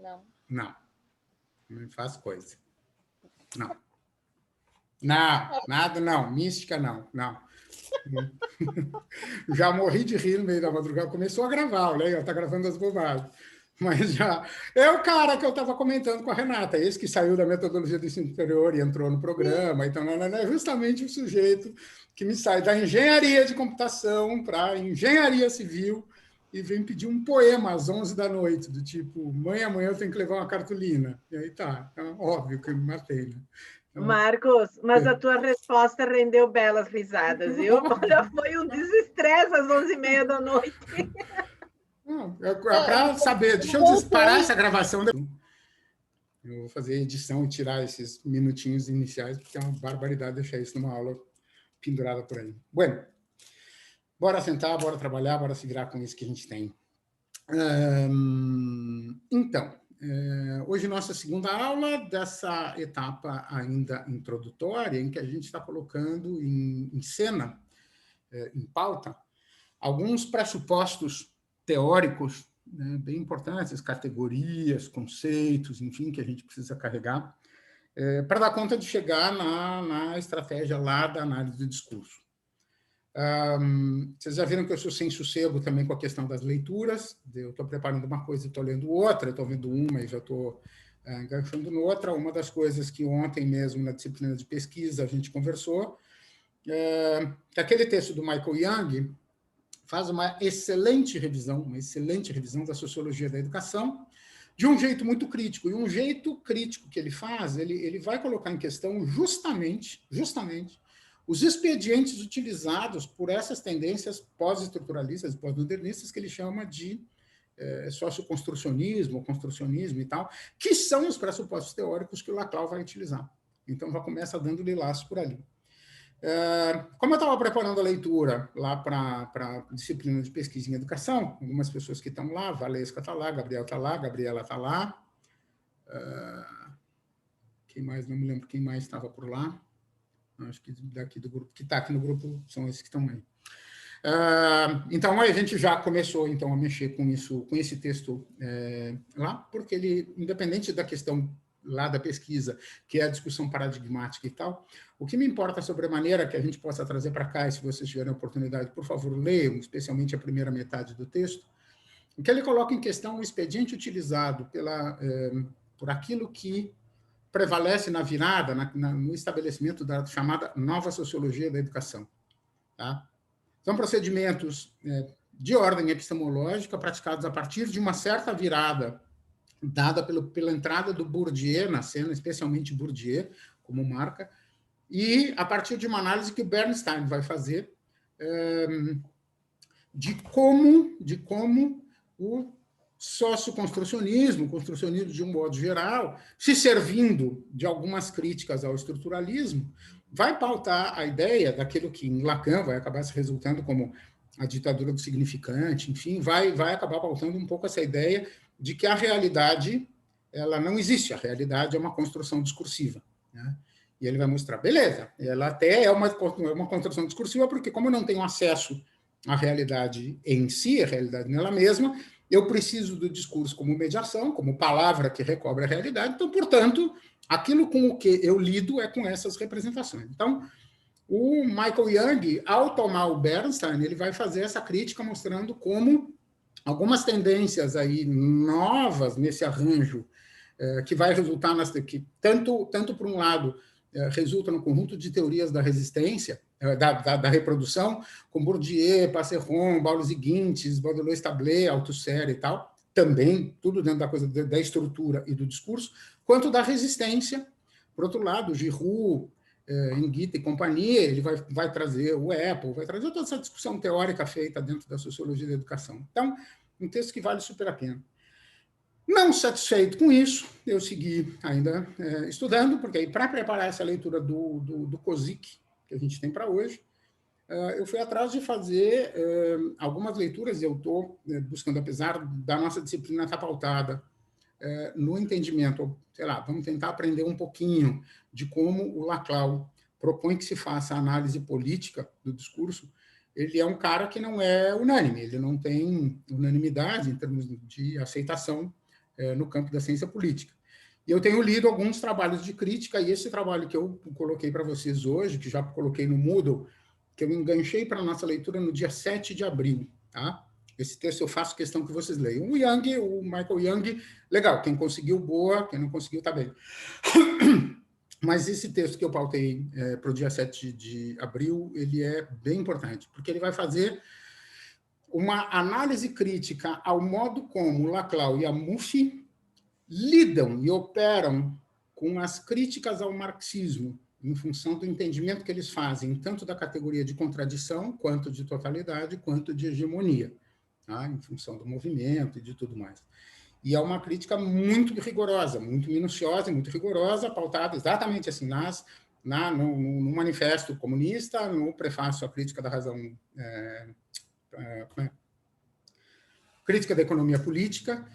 Não. Não. Não me faz coisa. Não. Não, nada não. Mística, não. Não. Já morri de rir no meio da madrugada. Começou a gravar, olha aí, está gravando as bobagens. Mas já... É o cara que eu estava comentando com a Renata, esse que saiu da metodologia do ensino superior e entrou no programa. Então, não é justamente o sujeito que me sai da engenharia de computação para a engenharia civil e vem pedir um poema às 11 da noite, do tipo, mãe, amanhã eu tenho que levar uma cartolina. E aí tá, é óbvio que eu me matei, né? Então, Marcos, mas a tua resposta rendeu belas risadas, viu? Olha, foi um desestresse às 11h30 da noite. Para saber, deixa eu parar essa gravação. Eu vou fazer edição e tirar esses minutinhos iniciais, porque é uma barbaridade deixar isso numa aula pendurada por aí. Bueno, bora sentar, bora trabalhar, bora se virar com isso que a gente tem. Então, hoje nossa segunda aula dessa etapa ainda introdutória, em que a gente está colocando em cena, em pauta, alguns pressupostos teóricos, né, bem importantes, categorias, conceitos, enfim, que a gente precisa carregar, para dar conta de chegar na estratégia lá da análise do discurso. Vocês já viram que eu sou sem sossego também com a questão das leituras, eu estou preparando uma coisa e estou lendo outra, estou vendo uma e já estou enganchando noutra. Uma das coisas que ontem mesmo, na disciplina de pesquisa, a gente conversou, que aquele texto do Michael Young faz uma excelente revisão da sociologia da educação, de um jeito muito crítico. E um jeito crítico que ele faz, ele vai colocar em questão justamente os expedientes utilizados por essas tendências pós-estruturalistas, pós-modernistas, que ele chama de socioconstrucionismo, construcionismo e tal, que são os pressupostos teóricos que o Laclau vai utilizar. Então, já começa dando-lhe laços por ali. Como eu estava preparando a leitura lá para a disciplina de pesquisa em educação, algumas pessoas que estão lá, Valesca está lá, Gabriel está lá, Gabriela está lá, quem mais, não me lembro quem mais estava por lá, acho que daqui do grupo, que está aqui no grupo, são esses que estão aí. Então, a gente já começou então, a mexer com isso, com esse texto lá, porque ele, independente da questão lá da pesquisa, que é a discussão paradigmática e tal, o que me importa sobremaneira que a gente possa trazer para cá, e se vocês tiverem a oportunidade, por favor, leiam, especialmente a primeira metade do texto, em que ele coloca em questão o expediente utilizado por aquilo que prevalece na virada, no estabelecimento da chamada nova sociologia da educação. Tá? São procedimentos de ordem epistemológica praticados a partir de uma certa virada dada pela entrada do Bourdieu na cena, especialmente Bourdieu como marca, e a partir de uma análise que o Bernstein vai fazer de como o socioconstrucionismo, o construcionismo de um modo geral, se servindo de algumas críticas ao estruturalismo, vai pautar a ideia daquilo que em Lacan vai acabar se resultando como a ditadura do significante, enfim, vai acabar pautando um pouco essa ideia de que a realidade ela não existe, a realidade é uma construção discursiva. Né? E ele vai mostrar, beleza, ela até é uma construção discursiva, porque como eu não tenho acesso à realidade em si, a realidade nela mesma, eu preciso do discurso como mediação, como palavra que recobre a realidade, então, portanto, aquilo com o que eu lido é com essas representações. Então, o Michael Young, ao tomar o Bernstein, ele vai fazer essa crítica mostrando como algumas tendências aí novas nesse arranjo, que vai resultar, que tanto por um lado, resulta no conjunto de teorias da resistência, da reprodução, com Bourdieu, Passeron, Baulos e Gintes, Baudelaire, Althusser e tal, também, tudo dentro da coisa da estrutura e do discurso, quanto da resistência. Por outro lado, Giroud, Enguita e companhia, ele vai trazer o Apple, vai trazer toda essa discussão teórica feita dentro da sociologia da educação. Então, um texto que vale super a pena. Não satisfeito com isso, eu segui ainda estudando, porque aí, para preparar essa leitura do Kozik, que a gente tem para hoje, eu fui atrás de fazer algumas leituras, e eu estou buscando, apesar da nossa disciplina estar pautada no entendimento, sei lá, vamos tentar aprender um pouquinho de como o Laclau propõe que se faça a análise política do discurso. Ele é um cara que não é unânime, ele não tem unanimidade em termos de aceitação no campo da ciência política. E eu tenho lido alguns trabalhos de crítica, e esse trabalho que eu coloquei para vocês hoje, que já coloquei no Moodle, que eu enganchei para a nossa leitura no dia 7 de abril. Tá? Esse texto eu faço questão que vocês leiam. O Michael Young, legal, quem conseguiu, boa, quem não conseguiu, tá bem. Mas esse texto que eu pautei para o dia 7 de abril, ele é bem importante, porque ele vai fazer uma análise crítica ao modo como Laclau e Amuffi lidam e operam com as críticas ao marxismo, em função do entendimento que eles fazem, tanto da categoria de contradição, quanto de totalidade, quanto de hegemonia, tá? Em função do movimento e de tudo mais. E é uma crítica muito rigorosa, muito minuciosa e muito rigorosa, pautada exatamente assim no Manifesto Comunista, no prefácio à Crítica da Razão, Crítica da Economia Política,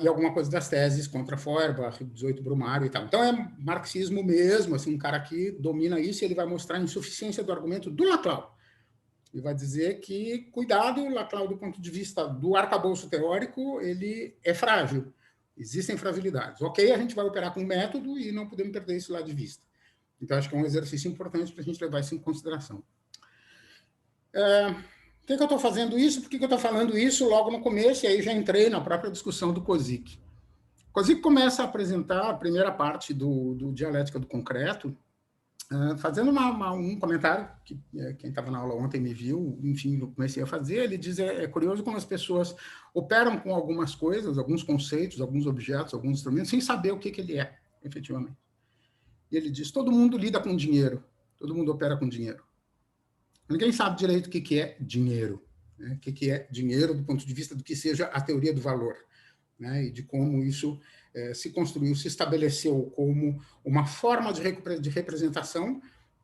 e alguma coisa das teses contra Feuerbach, 18 Brumário e tal. Então, é marxismo mesmo, assim, um cara que domina isso, e ele vai mostrar a insuficiência do argumento do Laclau. Ele vai dizer que, cuidado, Laclau, do ponto de vista do arcabouço teórico, ele é frágil. Existem fragilidades. Ok, a gente vai operar com método e não podemos perder isso lá de vista. Então, acho que é um exercício importante para a gente levar isso em consideração. Por que eu estou fazendo isso? Por que eu estou falando isso logo no começo? E aí já entrei na própria discussão do Kozik. Kozik começa a apresentar a primeira parte do Dialética do Concreto, fazendo um comentário que quem estava na aula ontem me viu, enfim, eu comecei a fazer. Ele diz, é curioso como as pessoas operam com algumas coisas, alguns conceitos, alguns objetos, alguns instrumentos, sem saber o que ele é, efetivamente. E ele diz, todo mundo lida com dinheiro, todo mundo opera com dinheiro. Ninguém sabe direito o que é dinheiro, né? O que é dinheiro do ponto de vista do que seja a teoria do valor, né? E de como isso se construiu, se estabeleceu como uma forma de representação,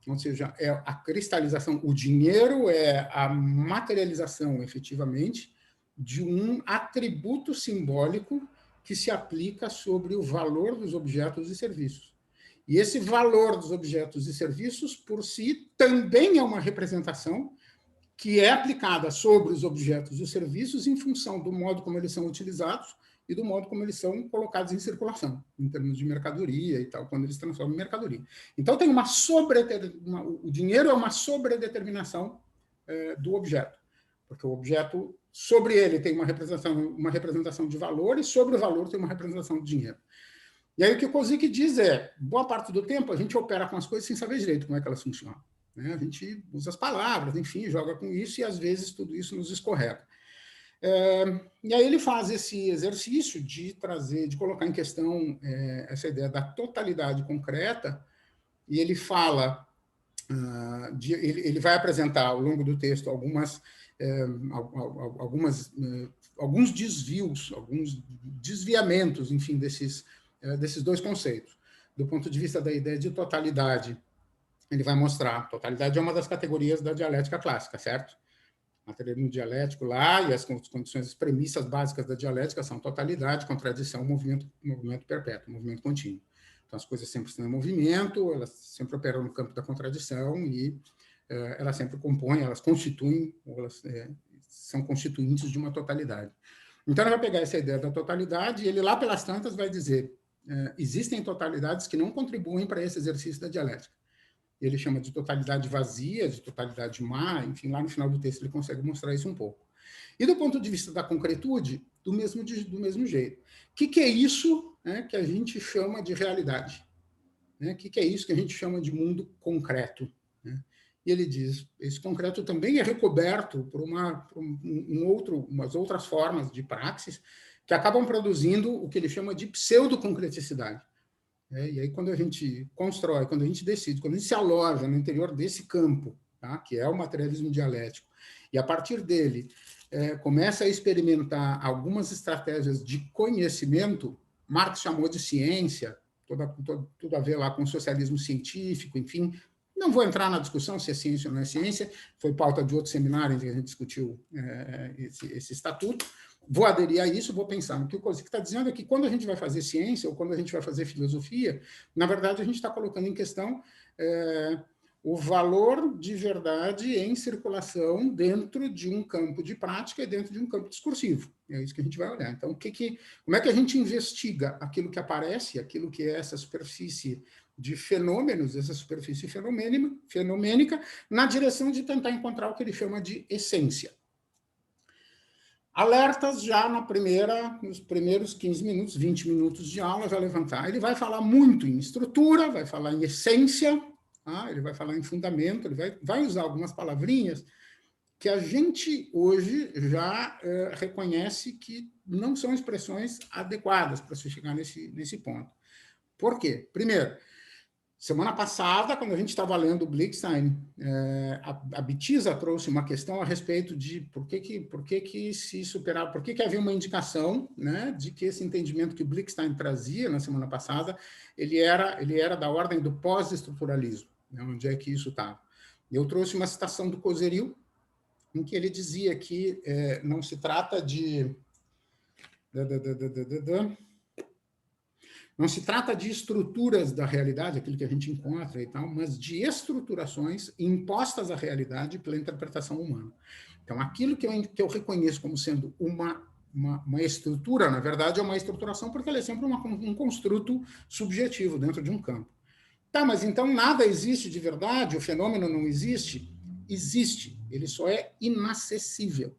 ou seja, é a cristalização, o dinheiro é a materialização, efetivamente, de um atributo simbólico que se aplica sobre o valor dos objetos e serviços. E esse valor dos objetos e serviços, por si, também é uma representação que é aplicada sobre os objetos e serviços em função do modo como eles são utilizados e do modo como eles são colocados em circulação, em termos de mercadoria e tal, quando eles se transformam em mercadoria. Então, tem o dinheiro é uma sobredeterminação do objeto, porque o objeto, sobre ele, tem uma representação de valor, e sobre o valor tem uma representação de dinheiro. E aí o que o Kozik diz boa parte do tempo a gente opera com as coisas sem saber direito como é que elas funcionam, né? A gente usa as palavras, enfim, joga com isso, e às vezes tudo isso nos escorrega. E aí ele faz esse exercício de colocar em questão essa ideia da totalidade concreta, e ele fala, ele vai apresentar ao longo do texto alguns desvios, alguns desviamentos, enfim, desses dois conceitos. Do ponto de vista da ideia de totalidade, ele vai mostrar, totalidade é uma das categorias da dialética clássica, certo? Materialismo dialético lá, e as condições, as premissas básicas da dialética são totalidade, contradição, movimento perpétuo, movimento contínuo. Então, as coisas sempre estão em movimento, elas sempre operam no campo da contradição, e elas sempre compõem, elas constituem, ou elas são constituintes de uma totalidade. Então, ele vai pegar essa ideia da totalidade, e ele lá pelas tantas vai dizer, existem totalidades que não contribuem para esse exercício da dialética. Ele chama de totalidade vazia, de totalidade má, enfim, lá no final do texto ele consegue mostrar isso um pouco. E do ponto de vista da concretude, do mesmo jeito. O que é isso, né, que a gente chama de realidade? O que é isso que a gente chama de mundo concreto? Né? E ele diz, esse concreto também é recoberto por umas outras formas de praxis que acabam produzindo o que ele chama de pseudoconcreticidade. E aí, quando a gente constrói, quando a gente decide, quando a gente se aloja no interior desse campo, tá, que é o materialismo dialético, e a partir dele começa a experimentar algumas estratégias de conhecimento, Marx chamou de ciência, tudo a ver lá com o socialismo científico, enfim. Não vou entrar na discussão se é ciência ou não é ciência, foi pauta de outro seminário em que a gente discutiu esse estatuto. Vou aderir a isso, vou pensar no que o Kozik está dizendo, é que quando a gente vai fazer ciência ou quando a gente vai fazer filosofia, na verdade, a gente está colocando em questão o valor de verdade em circulação dentro de um campo de prática e dentro de um campo discursivo. É isso que a gente vai olhar. Então, como é que a gente investiga aquilo que aparece, aquilo que é essa superfície de fenômenos, essa superfície fenomênica, na direção de tentar encontrar o que ele chama de essência. Alertas já nos primeiros 15 minutos, 20 minutos de aula, vai levantar. Ele vai falar muito em estrutura, vai falar em essência, ele vai falar em fundamento, ele vai usar algumas palavrinhas que a gente hoje já reconhece que não são expressões adequadas para se chegar nesse ponto. Por quê? Primeiro, semana passada, quando a gente estava lendo o Blickstein, a Betisa trouxe uma questão a respeito de por que se superava, por que havia uma indicação, né, de que esse entendimento que o Blickstein trazia na semana passada, ele era da ordem do pós-estruturalismo, né, onde é que isso estava. Eu trouxe uma citação do Coserio, em que ele dizia que não se trata de... Não se trata de estruturas da realidade, aquilo que a gente encontra e tal, mas de estruturações impostas à realidade pela interpretação humana. Então, aquilo que eu reconheço como sendo uma estrutura, na verdade, é uma estruturação porque ela é sempre um construto subjetivo dentro de um campo. Tá, mas então nada existe de verdade? O fenômeno não existe? Existe, ele só é inacessível.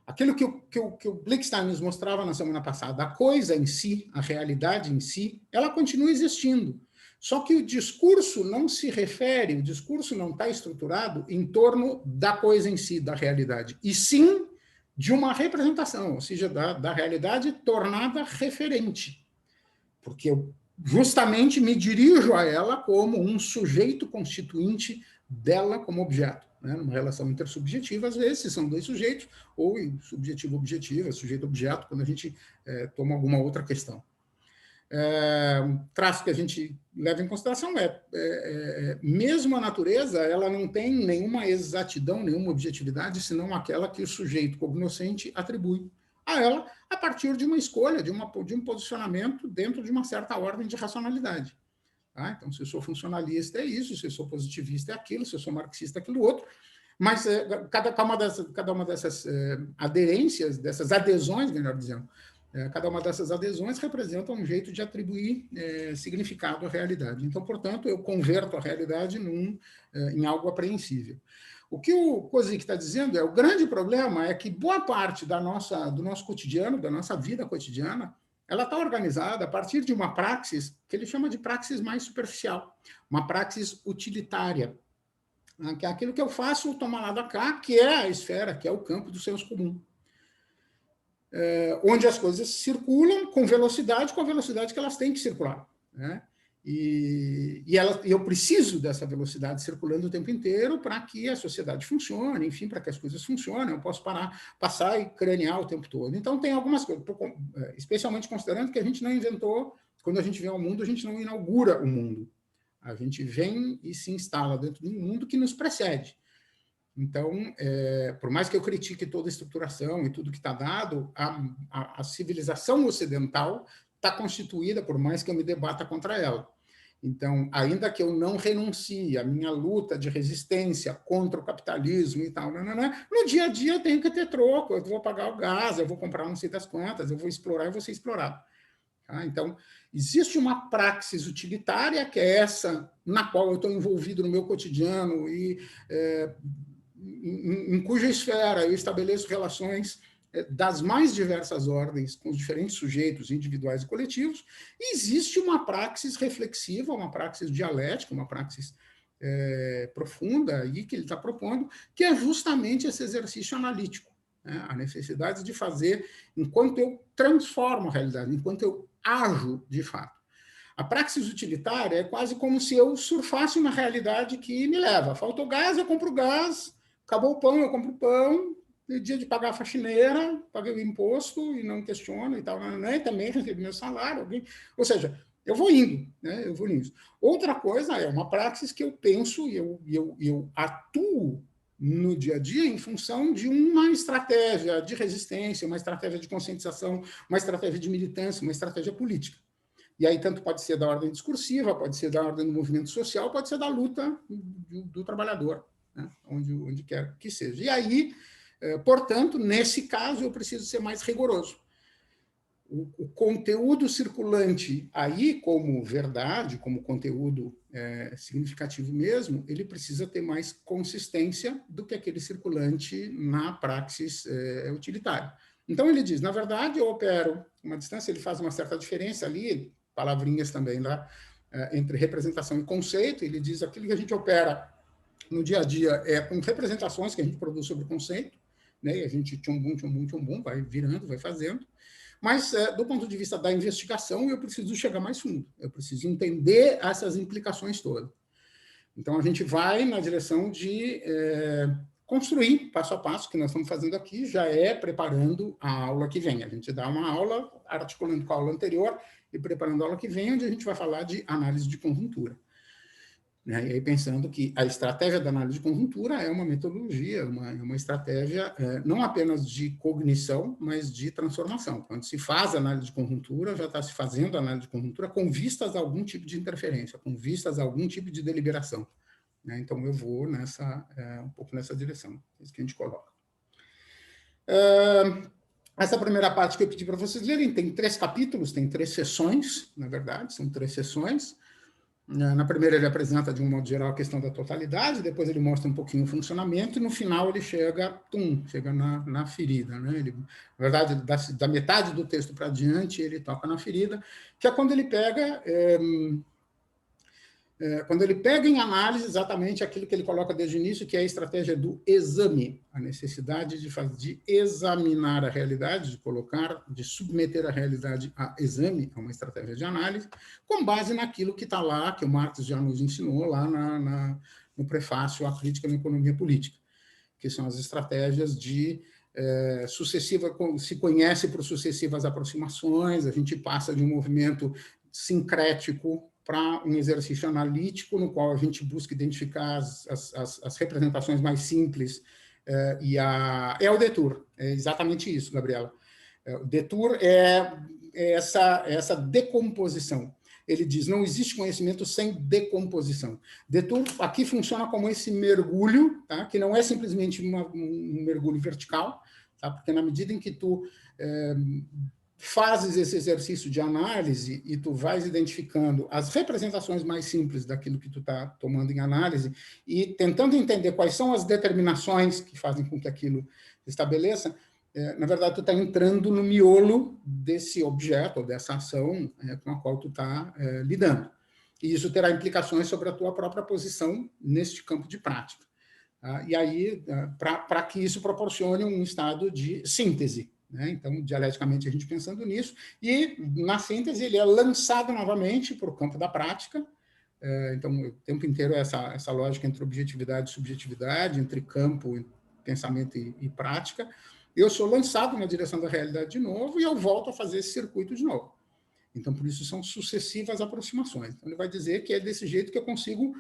Aquilo que o Blickstein nos mostrava na semana passada, a coisa em si, a realidade em si, ela continua existindo. Só que o discurso não se refere, o discurso não está estruturado em torno da coisa em si, da realidade, e sim de uma representação, ou seja, da realidade tornada referente. Porque eu justamente me dirijo a ela como um sujeito constituinte dela como objeto, né? Numa relação intersubjetiva, às vezes, se são dois sujeitos, ou subjetivo-objetivo, sujeito-objeto, quando a gente toma alguma outra questão. Um traço que a gente leva em consideração mesmo a natureza, ela não tem nenhuma exatidão, nenhuma objetividade, senão aquela que o sujeito cognoscente atribui a ela a partir de uma escolha, de um posicionamento dentro de uma certa ordem de racionalidade. Tá? Então, se eu sou funcionalista, é isso, se eu sou positivista, é aquilo, se eu sou marxista, é aquilo outro. Mas cada uma dessas aderências, dessas adesões, melhor dizendo, cada uma dessas adesões representa um jeito de atribuir significado à realidade. Então, portanto, eu converto a realidade em algo apreensível. O que o Kozik está dizendo o grande problema é que boa parte do nosso cotidiano, da nossa vida cotidiana, ela está organizada a partir de uma praxis que ele chama de praxis mais superficial, uma praxis utilitária, que é aquilo que eu faço tomar lá da cá, que é a esfera, que é o campo do senso comum. Onde as coisas circulam com a velocidade que elas têm que circular, né? E eu preciso dessa velocidade circulando o tempo inteiro para que a sociedade funcione, enfim, para que as coisas funcionem. Eu posso passar e cranear o tempo todo. Então, tem algumas coisas, especialmente considerando que a gente não inventou, quando a gente vem ao mundo, a gente não inaugura o mundo. A gente vem e se instala dentro de um mundo que nos precede. Então, por mais que eu critique toda a estruturação e tudo que está dado, a civilização ocidental está constituída, por mais que eu me debata contra ela. Então, ainda que eu não renuncie à minha luta de resistência contra o capitalismo e tal, no dia a dia eu tenho que ter troco, eu vou pagar o gás, eu vou comprar não sei das quantas, eu vou explorar e vou ser explorado. Tá? Então, existe uma praxis utilitária, que é essa na qual eu estou envolvido no meu cotidiano e em cuja esfera eu estabeleço relações das mais diversas ordens com os diferentes sujeitos individuais e coletivos, e existe uma praxis reflexiva, uma praxis dialética, uma praxis profunda aí que ele está propondo, que é justamente esse exercício analítico, né? A necessidade de fazer enquanto eu transformo a realidade, enquanto eu ajo de fato. A praxis utilitária é quase como se eu surfasse uma realidade que me leva. Faltou gás, eu compro gás, acabou o pão, eu compro pão, dia de pagar a faxineira, paguei o imposto e não questiono e tal, né? Também recebi meu salário. Ou seja, eu vou indo, né? Eu vou nisso. Outra coisa é uma praxis que eu penso e eu atuo no dia a dia em função de uma estratégia de resistência, uma estratégia de conscientização, uma estratégia de militância, uma estratégia política. E aí tanto pode ser da ordem discursiva, pode ser da ordem do movimento social, pode ser da luta do trabalhador, né? Onde quer que seja. E aí, portanto, nesse caso, eu preciso ser mais rigoroso. O conteúdo circulante aí, como verdade, como conteúdo significativo mesmo, ele precisa ter mais consistência do que aquele circulante na praxis utilitária. Então, ele diz, na verdade, eu opero uma distância, ele faz uma certa diferença ali, palavrinhas também lá, entre representação e conceito. Ele diz aquilo que a gente opera no dia a dia com representações que a gente produz sobre o conceito, né? E a gente tchum-bum, vai virando, vai fazendo. Mas, do ponto de vista da investigação, eu preciso chegar mais fundo, eu preciso entender essas implicações todas. Então, a gente vai na direção de construir, passo a passo, o que nós estamos fazendo aqui, já preparando a aula que vem. A gente dá uma aula, articulando com a aula anterior e preparando a aula que vem, onde a gente vai falar de análise de conjuntura. E aí pensando que a estratégia da análise de conjuntura é uma metodologia, uma estratégia não apenas de cognição, mas de transformação. Quando se faz análise de conjuntura, já está se fazendo análise de conjuntura com vistas a algum tipo de interferência, com vistas a algum tipo de deliberação. Então, eu vou um pouco nessa direção, é isso que a gente coloca. Essa primeira parte que eu pedi para vocês lerem tem 3 capítulos, tem 3 sessões, na verdade, são 3 sessões. Na primeira, ele apresenta, de um modo geral, a questão da totalidade, depois ele mostra um pouquinho o funcionamento, e no final ele chega na ferida. Né? Ele, na verdade, da metade do texto para diante, ele toca na ferida, que é quando ele pega em análise exatamente aquilo que ele coloca desde o início, que é a estratégia do exame, a necessidade de examinar a realidade, de submeter a realidade a exame, a uma estratégia de análise, com base naquilo que está lá, que o Marx já nos ensinou lá no prefácio à Crítica na Economia Política, que são as estratégias de sucessiva, se conhece por sucessivas aproximações, a gente passa de um movimento sincrético para um exercício analítico, no qual a gente busca identificar as representações mais simples, é o Detour, é exatamente isso, Gabriela. O Detour é essa decomposição. Ele diz, não existe conhecimento sem decomposição. Detour aqui funciona como esse mergulho, tá? Que não é simplesmente um mergulho vertical, tá? Porque na medida em que tu fazes esse exercício de análise e tu vais identificando as representações mais simples daquilo que tu está tomando em análise e tentando entender quais são as determinações que fazem com que aquilo se estabeleça, na verdade, tu está entrando no miolo desse objeto, ou dessa ação com a qual tu está lidando. E isso terá implicações sobre a tua própria posição neste campo de prática. Tá? E aí, para que isso proporcione um estado de síntese. Né? Então, dialeticamente, a gente pensando nisso, e na síntese ele é lançado novamente para o campo da prática. Então, o tempo inteiro essa lógica entre objetividade e subjetividade, entre campo, pensamento e prática. Eu sou lançado na direção da realidade de novo e eu volto a fazer esse circuito de novo. Então, por isso, são sucessivas aproximações. Então, ele vai dizer que é desse jeito que eu consigo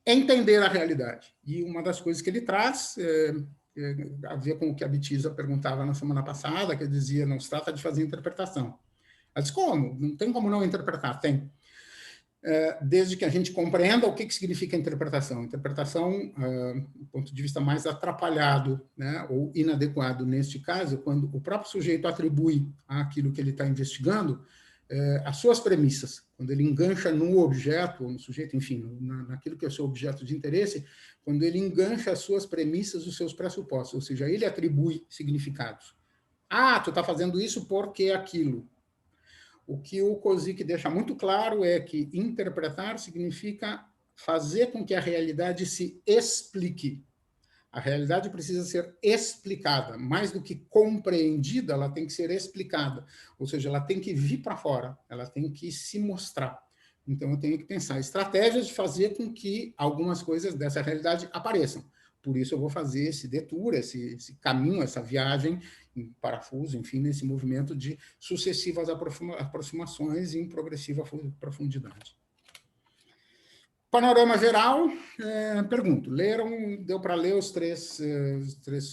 entender a realidade. E uma das coisas que ele traz a ver com o que a Betisa perguntava na semana passada, que dizia, não se trata de fazer interpretação. Ela disse, como? Não tem como não interpretar? Tem. Desde que a gente compreenda o que significa interpretação. Interpretação, do ponto de vista mais atrapalhado, né, ou inadequado neste caso, quando o próprio sujeito atribui àquilo que ele está investigando as suas premissas, quando ele engancha no objeto, ou no sujeito, enfim, naquilo que é o seu objeto de interesse, quando ele engancha as suas premissas, os seus pressupostos, ou seja, ele atribui significados. Ah, tu está fazendo isso porque aquilo. O que o Kozik deixa muito claro é que interpretar significa fazer com que a realidade se explique. A realidade precisa ser explicada. Mais do que compreendida, ela tem que ser explicada. Ou seja, ela tem que vir para fora, ela tem que se mostrar. Então, eu tenho que pensar estratégias de fazer com que algumas coisas dessa realidade apareçam. Por isso, eu vou fazer esse detour, esse caminho, essa viagem em parafuso, enfim, nesse movimento de sucessivas aproximações em progressiva profundidade. Panorama geral, pergunto, deu para ler os três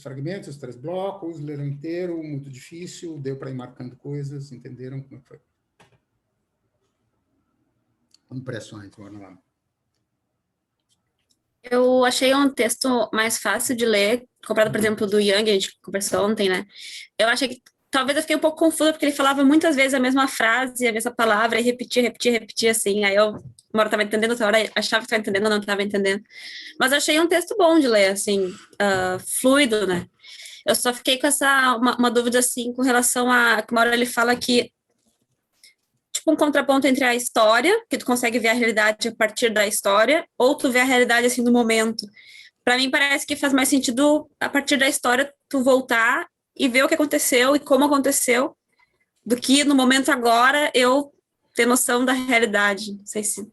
fragmentos, os 3 blocos, leram inteiro, muito difícil, deu para ir marcando coisas, entenderam como é que foi? Impressões, bora lá. Eu achei um texto mais fácil de ler, comparado, por exemplo, do Jung, a gente conversou ontem, né? Eu achei que talvez eu fiquei um pouco confusa, porque ele falava muitas vezes a mesma frase, a mesma palavra, e repetia, assim. Aí eu, uma hora estava entendendo, outra hora achava que estava entendendo, não estava entendendo. Mas eu achei um texto bom de ler, assim, fluido, né? Eu só fiquei com uma dúvida, assim, com relação a... Uma hora ele fala que tipo um contraponto entre a história, que tu consegue ver a realidade a partir da história, ou tu vê a realidade assim no momento. Para mim parece que faz mais sentido a partir da história tu voltar e ver o que aconteceu e como aconteceu, do que no momento agora eu ter noção da realidade. Não sei se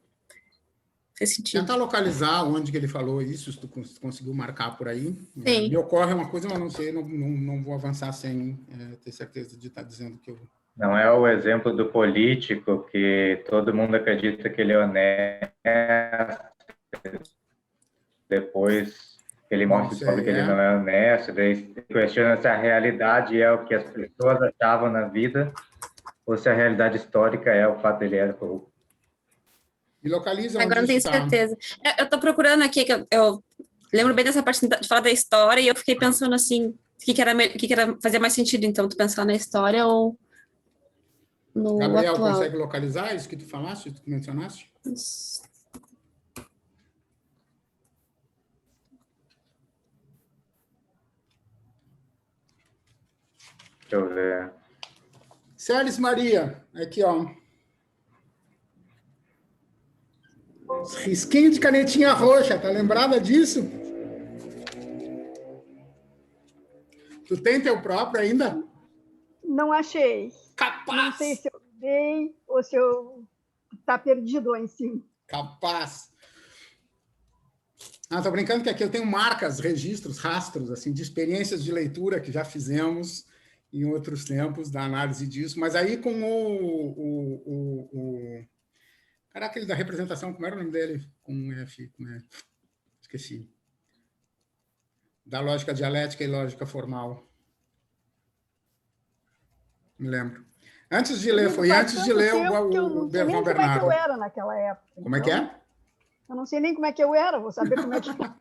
fez sentido. Tenta localizar onde que ele falou isso, se tu conseguiu marcar por aí. Sim. Me ocorre uma coisa, mas não sei, não vou avançar sem ter certeza de estar dizendo que eu... Não é o exemplo do político que todo mundo acredita que ele é honesto, depois ele mostra descobre que ele não é honesto, daí questiona se a realidade é o que as pessoas achavam na vida ou se a realidade histórica é o fato dele era corrupto. E localiza onde agora não tenho certeza. Eu tô procurando aqui, que eu lembro bem dessa parte de falar da história, e eu fiquei pensando assim, o que era fazer mais sentido, então, tu pensar na história ou no Gabriel, atual. consegue localizar isso que tu falaste, que tu mencionaste? Deixa eu ver. Célis Maria, aqui, ó. Risquinho de canetinha roxa, tá lembrada disso? Tu tem teu próprio ainda? Não achei. Capaz! Não sei se eu dei ou se eu tá perdido lá em cima. Capaz! Tô brincando que aqui eu tenho marcas, registros, rastros, assim, de experiências de leitura que já fizemos em outros tempos, da análise disso, mas aí com Caraca, aquele da representação, como era o nome dele? Com F, esqueci. Da lógica dialética e lógica formal. Me lembro. Antes de ler, foi antes de ler o Bervan Bernardo. Como é que eu era naquela época. Como é que é? Eu não sei nem como é que eu era, vou saber como é que era.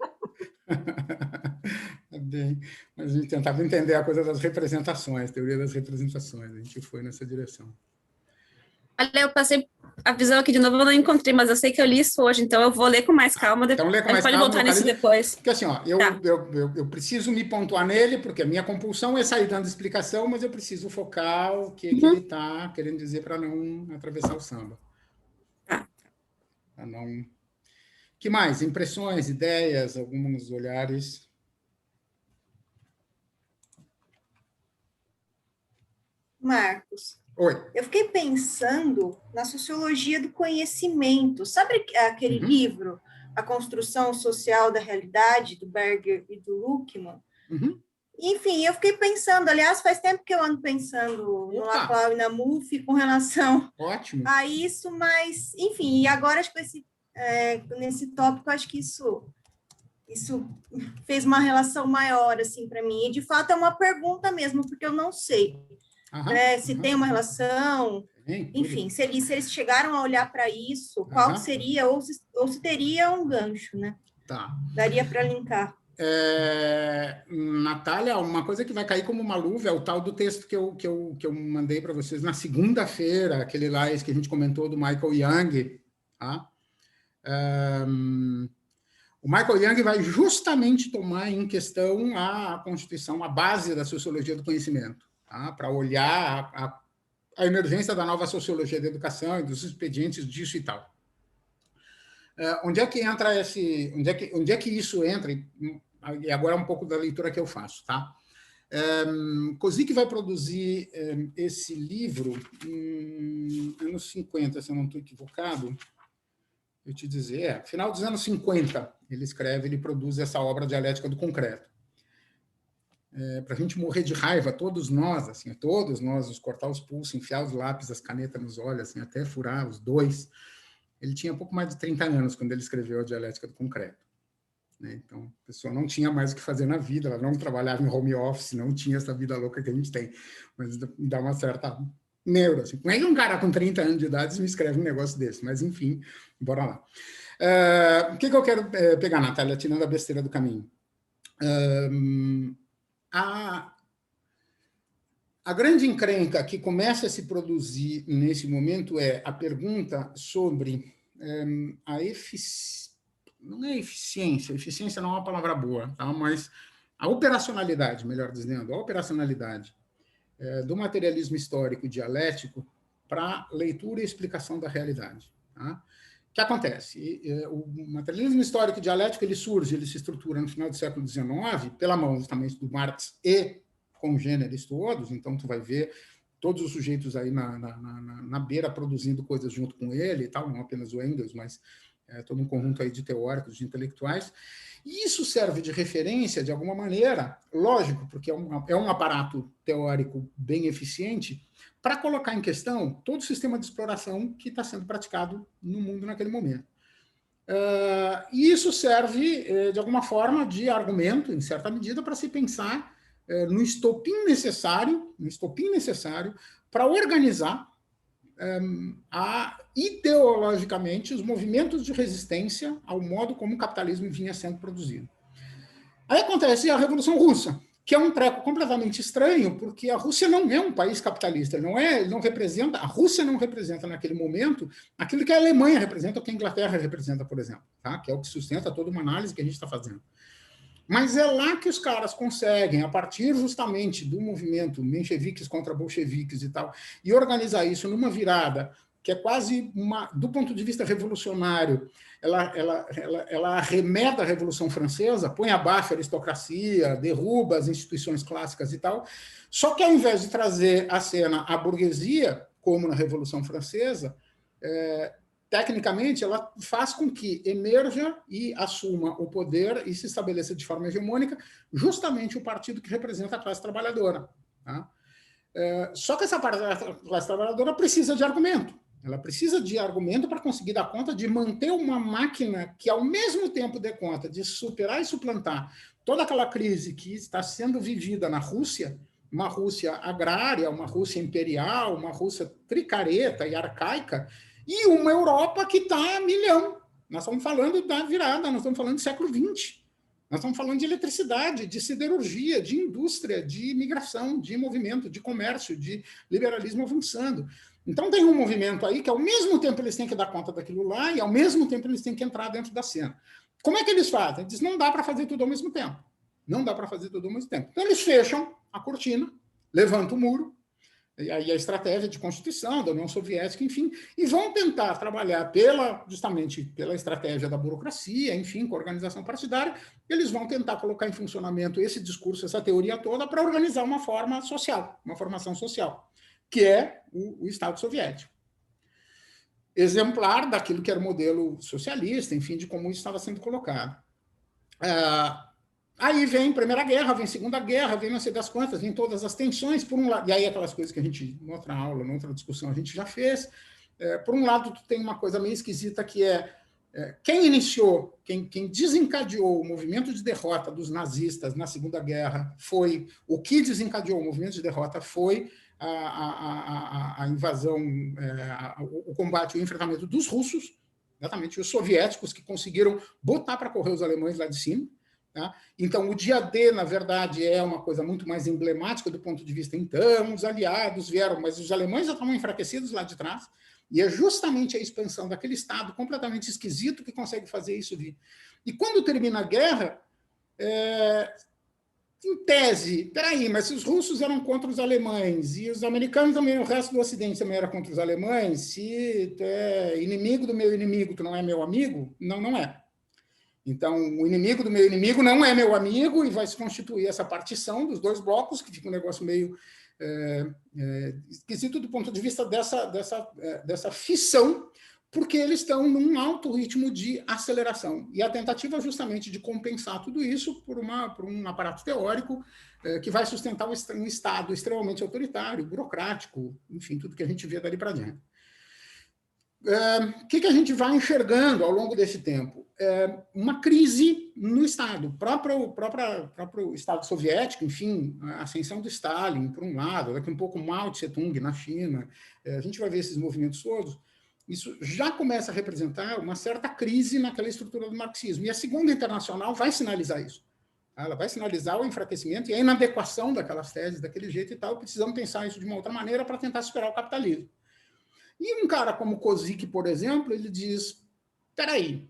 Bem, mas a gente tentava entender a coisa das representações, teoria das representações, a gente foi nessa direção. Olha, eu passei a visão aqui de novo, eu não encontrei, mas eu sei que eu li isso hoje, então eu vou ler com mais calma depois. Então, lê com a mais gente calma, pode voltar nisso depois. Porque assim, ó, eu preciso me pontuar nele, porque a minha compulsão é sair dando explicação, mas eu preciso focar o que ele está querendo dizer para não atravessar o samba. Tá. Para não... Que mais? Impressões, ideias, alguns olhares? Marcos, Oi. eu fiquei pensando na sociologia do conhecimento. Sabe aquele livro, A Construção Social da Realidade, do Berger e do Luckmann? Enfim, eu fiquei pensando, aliás, faz tempo que eu ando pensando no Laclau e na MUF com relação a isso, mas, enfim, e agora, acho que nesse tópico, acho que isso fez uma relação maior, assim, para mim. E, de fato, é uma pergunta mesmo, porque eu não sei se tem uma relação, enfim, se eles chegaram a olhar para isso, qual seria, ou se teria um gancho, né? Tá. Daria para linkar. Natália, uma coisa que vai cair como uma luva é o tal do texto que eu mandei para vocês na segunda-feira, aquele lá esse que a gente comentou do Michael Young. Tá? O Michael Young vai justamente tomar em questão a Constituição, a base da sociologia do conhecimento, tá? Para olhar a emergência da nova sociologia da educação e dos expedientes disso e tal. Onde é que entra onde é que isso entra? E agora é um pouco da leitura que eu faço, tá? Kozik vai produzir esse livro em anos 50, se eu não estou equivocado. Eu te dizer, final dos anos 50, ele produz essa obra Dialética do Concreto. Para a gente morrer de raiva, todos nós, nos cortar os pulsos, enfiar os lápis, as canetas nos olhos, assim, até furar os dois. ele tinha pouco mais de 30 anos quando ele escreveu A Dialética do Concreto. Né? Então, a pessoa não tinha mais o que fazer na vida, ela não trabalhava em home office, não tinha essa vida louca que a gente tem. Mas dá uma certa neura. Assim. Como é que um cara com 30 anos de idade me escreve um negócio desse? Mas, enfim, bora lá. O que eu quero pegar, Natália, tirando a besteira do caminho? A grande encrenca que começa a se produzir nesse momento é a pergunta sobre a eficiência. Não é eficiência não é uma palavra boa, tá? Mas a operacionalidade, melhor dizendo, a operacionalidade do materialismo histórico e dialético para leitura e explicação da realidade. Tá? O que acontece? O materialismo histórico e dialético ele se estrutura no final do século XIX, pela mão justamente do Marx e congêneres todos, então tu vai ver todos os sujeitos aí na beira produzindo coisas junto com ele e tal, não apenas o Engels, mas todo um conjunto aí de teóricos, de intelectuais, e isso serve de referência, de alguma maneira, lógico, porque é um aparato teórico bem eficiente, para colocar em questão todo o sistema de exploração que está sendo praticado no mundo naquele momento. E isso serve, de alguma forma, de argumento, em certa medida, para se pensar no estopim necessário para organizar ideologicamente os movimentos de resistência ao modo como o capitalismo vinha sendo produzido. Aí acontece a Revolução Russa, que é um treco completamente estranho, porque a Rússia não é um país capitalista, a Rússia não representa naquele momento aquilo que a Alemanha representa ou que a Inglaterra representa, por exemplo, tá? Que é o que sustenta toda uma análise que a gente está fazendo. Mas é lá que os caras conseguem, a partir justamente do movimento mencheviques contra bolcheviques e tal, e organizar isso numa virada que é quase do ponto de vista revolucionário, ela arremeda a Revolução Francesa, põe abaixo a aristocracia, derruba as instituições clássicas e tal, só que ao invés de trazer à cena a burguesia, como na Revolução Francesa, tecnicamente, ela faz com que emerja e assuma o poder e se estabeleça de forma hegemônica justamente o partido que representa a classe trabalhadora. Tá? Só que essa classe trabalhadora precisa de argumento. Ela precisa de argumento para conseguir dar conta de manter uma máquina que, ao mesmo tempo, dê conta de superar e suplantar toda aquela crise que está sendo vivida na Rússia, uma Rússia agrária, uma Rússia imperial, uma Rússia tricareta e arcaica, e uma Europa que está a milhão. Nós estamos falando da virada, nós estamos falando do século XX. Nós estamos falando de eletricidade, de siderurgia, de indústria, de imigração, de movimento, de comércio, de liberalismo avançando. Então tem um movimento aí que, ao mesmo tempo, eles têm que dar conta daquilo lá e, ao mesmo tempo, eles têm que entrar dentro da cena. Como é que eles fazem? Eles não dá para fazer tudo ao mesmo tempo. Não dá para fazer tudo ao mesmo tempo. Então eles fecham a cortina, levantam o muro, e aí a estratégia de constituição da União Soviética, enfim, e vão tentar trabalhar justamente pela estratégia da burocracia, enfim, com a organização partidária, eles vão tentar colocar em funcionamento esse discurso, essa teoria toda, para organizar uma forma social, uma formação social, que é o Estado soviético. Exemplar daquilo que era o modelo socialista, enfim, de como isso estava sendo colocado. Aí vem Primeira Guerra, vem Segunda Guerra, vem não sei das quantas, vem todas as tensões, por um lado, e aí aquelas coisas que a gente, em outra aula, em outra discussão, a gente já fez. Por um lado, tu tem uma coisa meio esquisita que quem iniciou, quem desencadeou o movimento de derrota dos nazistas na Segunda Guerra foi, o que desencadeou o movimento de derrota foi a invasão, o combate, o enfrentamento dos russos, exatamente, os soviéticos que conseguiram botar para correr os alemães lá de cima. Tá? Então, o dia D, na verdade, é uma coisa muito mais emblemática do ponto de vista, então, os aliados vieram, mas os alemães já estavam enfraquecidos lá de trás, e é justamente a expansão daquele Estado completamente esquisito que consegue fazer isso vir. E quando termina a guerra, em tese, peraí, mas se os russos eram contra os alemães, e os americanos também, o resto do Ocidente também era contra os alemães, se tu é inimigo do meu inimigo, tu não é meu amigo? Não, não é. Então, o inimigo do meu inimigo não é meu amigo e vai se constituir essa partição dos dois blocos, que fica um negócio meio esquisito do ponto de vista dessa fissão, porque eles estão num alto ritmo de aceleração. E a tentativa justamente de compensar tudo isso por um aparato teórico que vai sustentar um Estado extremamente autoritário, burocrático, enfim, tudo que a gente vê dali para diante. o que a gente vai enxergando ao longo desse tempo? Uma crise no Estado. O próprio Estado soviético, enfim, a ascensão do Stalin, por um lado, daqui um pouco Mao Tse-tung na China, a gente vai ver esses movimentos todos, isso já começa a representar uma certa crise naquela estrutura do marxismo. E a Segunda Internacional vai sinalizar isso. Ela vai sinalizar o enfraquecimento e a inadequação daquelas teses, daquele jeito e tal. Precisamos pensar isso de uma outra maneira para tentar superar o capitalismo. E um cara como Kozik, por exemplo, ele diz, espera aí,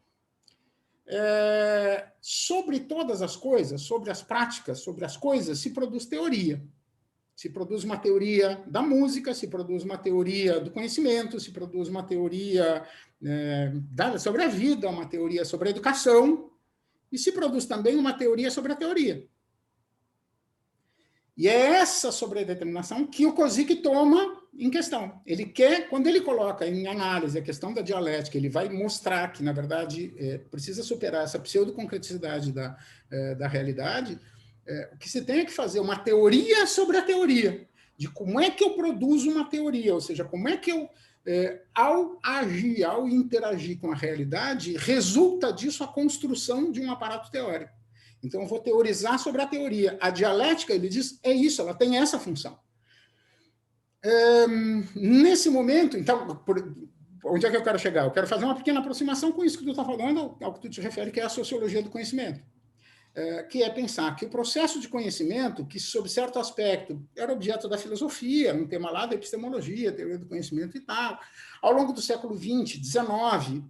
sobre todas as coisas, sobre as práticas, sobre as coisas, se produz teoria. Se produz uma teoria da música, se produz uma teoria do conhecimento, se produz uma teoria sobre a vida, uma teoria sobre a educação, e se produz também uma teoria sobre a teoria. E é essa sobredeterminação que o Kozik toma em questão. Ele quer, quando ele coloca em análise a questão da dialética, ele vai mostrar que, na verdade, precisa superar essa pseudoconcreticidade da realidade. O que se tem é que fazer uma teoria sobre a teoria, de como é que eu produzo uma teoria, ou seja, como é que eu, ao agir, ao interagir com a realidade, resulta disso a construção de um aparato teórico. Então, eu vou teorizar sobre a teoria. A dialética, ele diz, é isso, ela tem essa função. Nesse momento, então, onde é que eu quero chegar? Eu quero fazer uma pequena aproximação com isso que tu está falando, ao que tu te refere, que é a sociologia do conhecimento. Que é pensar que o processo de conhecimento, que sob certo aspecto era objeto da filosofia, um tema lá da epistemologia, teoria do conhecimento e tal, ao longo do século XX, XIX,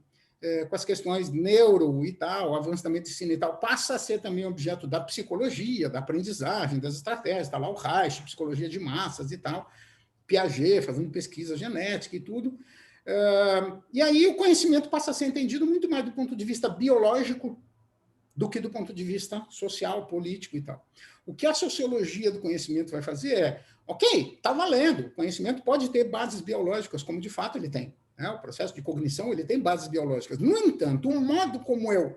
com as questões neuro e tal, o avanço da medicina e tal, passa a ser também objeto da psicologia, da aprendizagem, das estratégias, está lá o Reich, psicologia de massas e tal, Piaget fazendo pesquisa genética e tudo. E aí o conhecimento passa a ser entendido muito mais do ponto de vista biológico do que do ponto de vista social, político e tal. O que a sociologia do conhecimento vai fazer ok, está valendo, o conhecimento pode ter bases biológicas, como de fato ele tem. O processo de cognição ele tem bases biológicas. No entanto, o modo como eu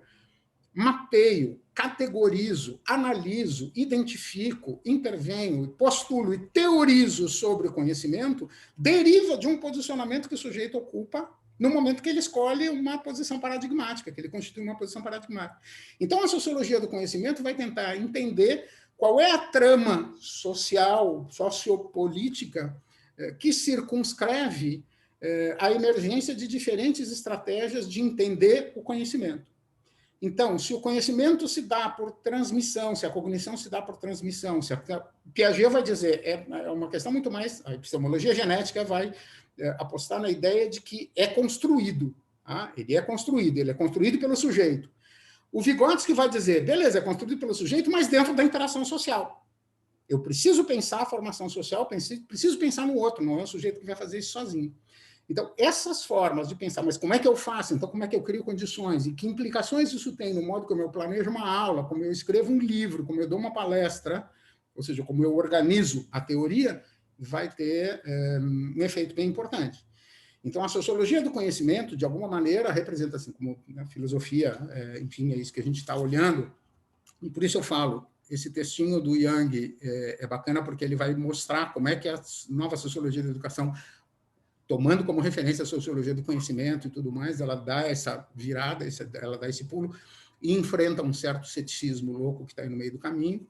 mapeio, categorizo, analiso, identifico, intervenho, postulo e teorizo sobre o conhecimento deriva de um posicionamento que o sujeito ocupa no momento que ele escolhe uma posição paradigmática, que ele constitui uma posição paradigmática. Então, a sociologia do conhecimento vai tentar entender qual é a trama social, sociopolítica, que circunscreve a emergência de diferentes estratégias de entender o conhecimento. Então, se o conhecimento se dá por transmissão, se a cognição se dá por transmissão, se Piaget vai dizer, é uma questão muito mais, a epistemologia genética vai apostar na ideia de que é construído. Ele é construído pelo sujeito. O Vygotsky vai dizer, beleza, é construído pelo sujeito, mas dentro da interação social. Eu preciso pensar a formação social, preciso pensar no outro, não é o sujeito que vai fazer isso sozinho. Então, essas formas de pensar, mas como é que eu faço? Então, como é que eu crio condições? E que implicações isso tem no modo como eu planejo uma aula, como eu escrevo um livro, como eu dou uma palestra, ou seja, como eu organizo a teoria, vai ter um efeito bem importante. Então, a sociologia do conhecimento, de alguma maneira, representa, assim, como a filosofia, enfim, é isso que a gente está olhando, e por isso eu falo, esse textinho do Young é bacana porque ele vai mostrar como é que a nova sociologia da educação, tomando como referência a sociologia do conhecimento e tudo mais, ela dá essa virada, ela dá esse pulo e enfrenta um certo ceticismo louco que está aí no meio do caminho.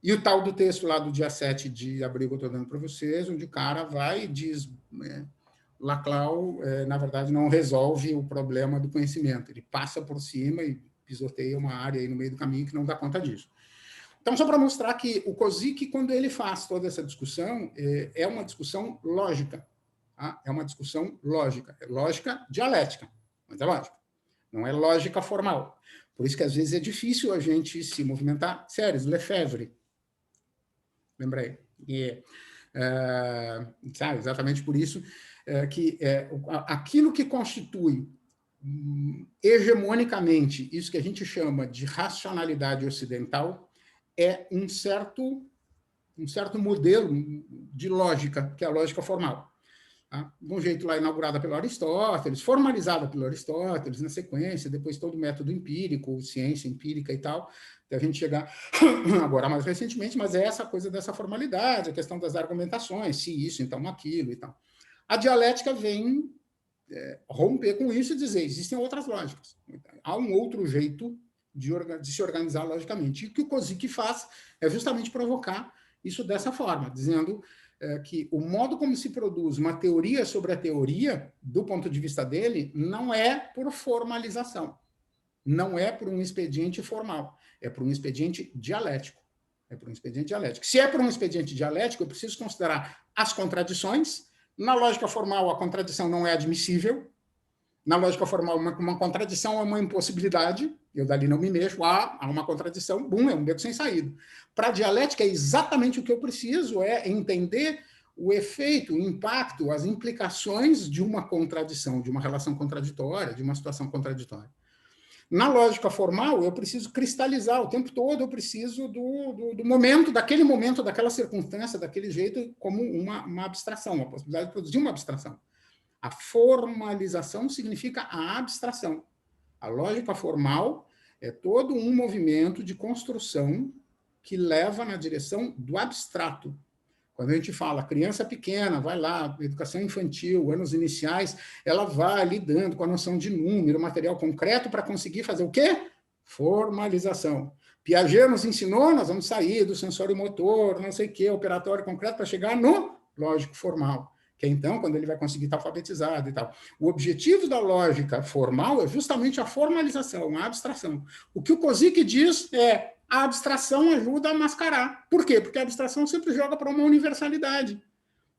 E o tal do texto lá do dia 7 de abril que eu estou dando para vocês, onde o cara vai e diz, Laclau, na verdade, não resolve o problema do conhecimento, ele passa por cima e pisoteia uma área aí no meio do caminho que não dá conta disso. Então, só para mostrar que o Kozik, quando ele faz toda essa discussão, é uma discussão lógica. É uma discussão lógica. É lógica dialética, mas é lógica. Não é lógica formal. Por isso que, às vezes, é difícil a gente se movimentar. Sério, Lefebvre. Lembrei. Sabe, exatamente por isso que aquilo que constitui hegemonicamente isso que a gente chama de racionalidade ocidental é um certo modelo de lógica, que é a lógica formal. De um jeito lá inaugurada pelo Aristóteles, formalizada pelo Aristóteles, na sequência, depois todo o método empírico, ciência empírica e tal, até a gente chegar agora mais recentemente, mas é essa coisa dessa formalidade, a questão das argumentações, se isso, então aquilo e tal. A dialética vem romper com isso e dizer, existem outras lógicas. Há um outro jeito de se organizar logicamente. E o que o Kozik faz é justamente provocar isso dessa forma, dizendo que o modo como se produz uma teoria sobre a teoria, do ponto de vista dele, não é por formalização, não é por um expediente formal, é por um expediente dialético. É por um expediente dialético. Se é por um expediente dialético, eu preciso considerar as contradições. Na lógica formal, a contradição não é admissível. Na lógica formal, uma contradição é uma impossibilidade. Eu dali não me mexo. Há uma contradição, é um beco sem saída. Para a dialética, é exatamente o que eu preciso, é entender o efeito, o impacto, as implicações de uma contradição, de uma relação contraditória, de uma situação contraditória. Na lógica formal, eu preciso cristalizar o tempo todo, eu preciso do momento, daquela circunstância, daquele jeito, como uma abstração, uma possibilidade de produzir uma abstração. A formalização significa a abstração. A lógica formal é todo um movimento de construção que leva na direção do abstrato. Quando a gente fala criança pequena, vai lá, educação infantil, anos iniciais, ela vai lidando com a noção de número, material concreto, para conseguir fazer o quê? Formalização. Piaget nos ensinou, nós vamos sair do sensório motor, não sei o quê, operatório concreto, para chegar no lógico formal, que é então quando ele vai conseguir estar alfabetizado e tal. O objetivo da lógica formal é justamente a formalização, a abstração. O que o Kozik diz é: a abstração ajuda a mascarar. Por quê? Porque a abstração sempre joga para uma universalidade,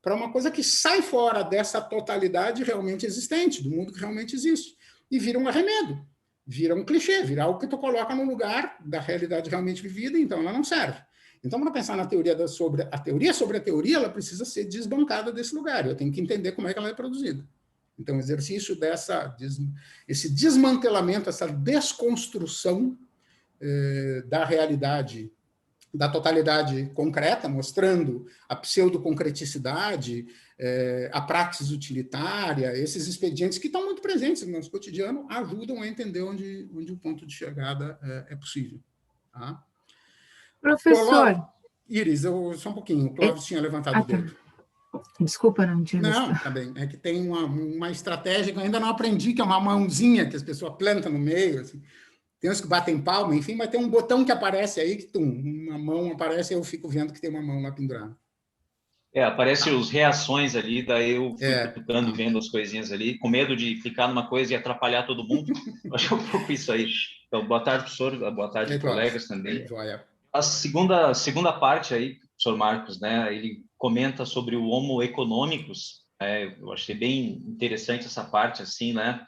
para uma coisa que sai fora dessa totalidade realmente existente, do mundo que realmente existe, e vira um arremedo, vira um clichê, vira algo que tu coloca no lugar da realidade realmente vivida, então ela não serve. Então, para pensar na teoria sobre a teoria, ela precisa ser desbancada desse lugar, eu tenho que entender como é que ela é produzida. Então, o exercício esse desmantelamento, essa desconstrução da realidade, da totalidade concreta, mostrando a pseudoconcreticidade, a praxis utilitária, esses expedientes que estão muito presentes no nosso cotidiano, ajudam a entender onde o ponto de chegada é possível. Tá? Professor... Iris, só um pouquinho, o Clóvis tinha levantado o dedo. Desculpa, não tinha visto. Não, tá bem. É que tem uma estratégia que eu ainda não aprendi, que é uma mãozinha que as pessoas plantam no meio, assim. Tem uns que batem palma, enfim, mas tem um botão que aparece aí, que uma mão aparece, e eu fico vendo que tem uma mão lá pendurada. Aparecem as reações ali, daí eu fui cutucando, vendo as coisinhas ali, com medo de clicar numa coisa e atrapalhar todo mundo. Acho que é um pouco isso aí. Então, boa tarde, professor, boa tarde, colegas também. A segunda parte aí, professor Marcos, né, ele comenta sobre o Homo economicus, eu achei bem interessante essa parte, assim, né?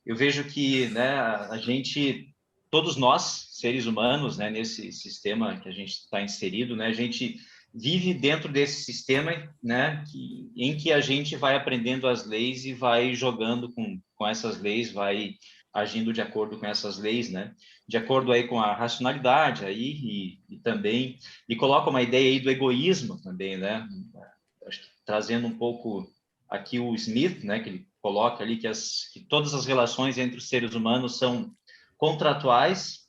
Eu vejo que, né, a gente... Todos nós, seres humanos, né, nesse sistema que a gente está inserido, né, a gente vive dentro desse sistema, né, em que a gente vai aprendendo as leis e vai jogando com essas leis, vai agindo de acordo com essas leis, né, de acordo aí com a racionalidade aí e também, e coloca uma ideia aí do egoísmo também, né, acho que trazendo um pouco aqui o Smith, né, que ele coloca ali que todas as relações entre os seres humanos são contratuais,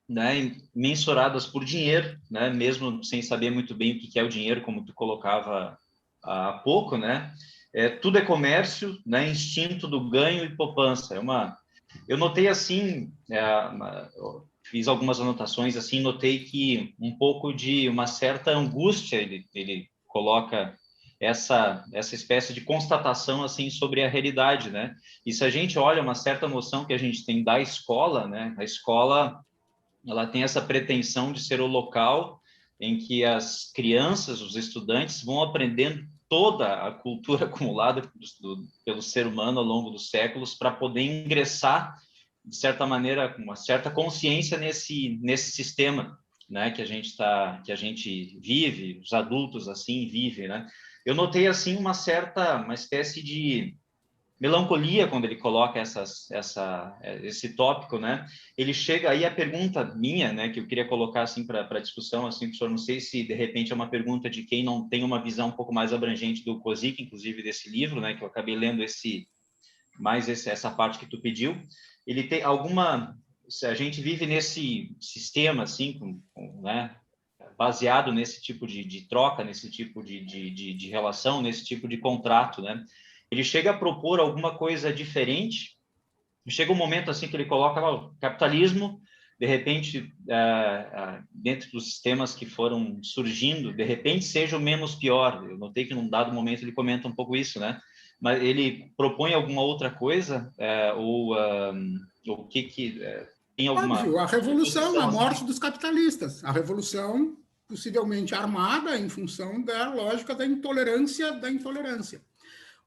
né, mensuradas por dinheiro, né, mesmo sem saber muito bem o que é o dinheiro, como tu colocava há pouco, né, tudo é comércio, né, instinto do ganho e poupança. Eu notei assim, fiz algumas anotações assim, notei que um pouco de uma certa angústia ele coloca essa espécie de constatação assim sobre a realidade, né? E se a gente olha uma certa noção que a gente tem da escola, né? A escola, ela tem essa pretensão de ser o local em que as crianças, os estudantes vão aprendendo toda a cultura acumulada pelo ser humano ao longo dos séculos para poder ingressar, de certa maneira, com uma certa consciência nesse sistema, né? Que a gente vive, os adultos assim vivem, né? Eu notei assim uma espécie de melancolia quando ele coloca esse tópico, né? Ele chega aí a pergunta minha, né, que eu queria colocar assim para discussão, assim, professor, não sei se de repente é uma pergunta de quem não tem uma visão um pouco mais abrangente do Kozik, inclusive desse livro, né, que eu acabei lendo essa parte que tu pediu. Ele tem se a gente vive nesse sistema assim, né, baseado nesse tipo de troca, nesse tipo de relação, nesse tipo de contrato, né? ele chega a propor alguma coisa diferente. Chega um momento assim que ele coloca lá o capitalismo, de repente, dentro dos sistemas que foram surgindo, de repente seja o menos pior. Eu notei que num dado momento ele comenta um pouco isso, né? Mas ele propõe alguma outra coisa? Ou o que tem alguma... Óbvio, a revolução, a morte dos capitalistas. A revolução possivelmente armada em função da lógica da intolerância da intolerância.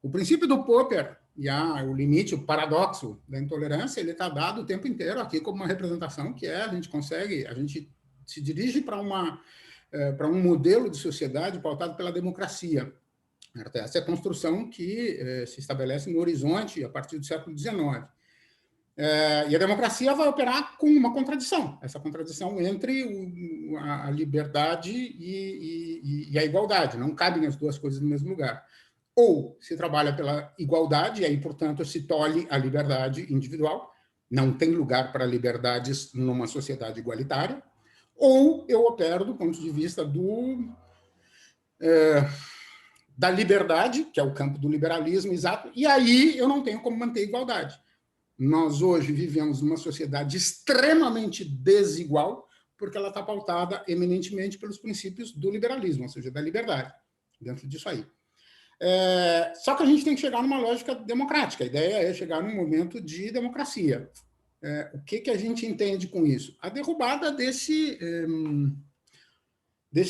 O princípio do Popper e o limite, o paradoxo da intolerância, ele está dado o tempo inteiro aqui como uma representação que a gente se dirige para um modelo de sociedade pautado pela democracia. Essa é a construção que se estabelece no horizonte a partir do século XIX. E a democracia vai operar com uma contradição, essa contradição entre a liberdade e a igualdade. Não cabem as duas coisas no mesmo lugar. Ou se trabalha pela igualdade, e aí, portanto, se tolhe a liberdade individual, não tem lugar para liberdades numa sociedade igualitária, ou eu opero do ponto de vista da liberdade, que é o campo do liberalismo, exato, e aí eu não tenho como manter a igualdade. Nós hoje vivemos numa sociedade extremamente desigual, porque ela está pautada eminentemente pelos princípios do liberalismo, ou seja, da liberdade, dentro disso aí. Só que a gente tem que chegar numa lógica democrática. A ideia é chegar num momento de democracia. O que a gente entende com isso? A derrubada desse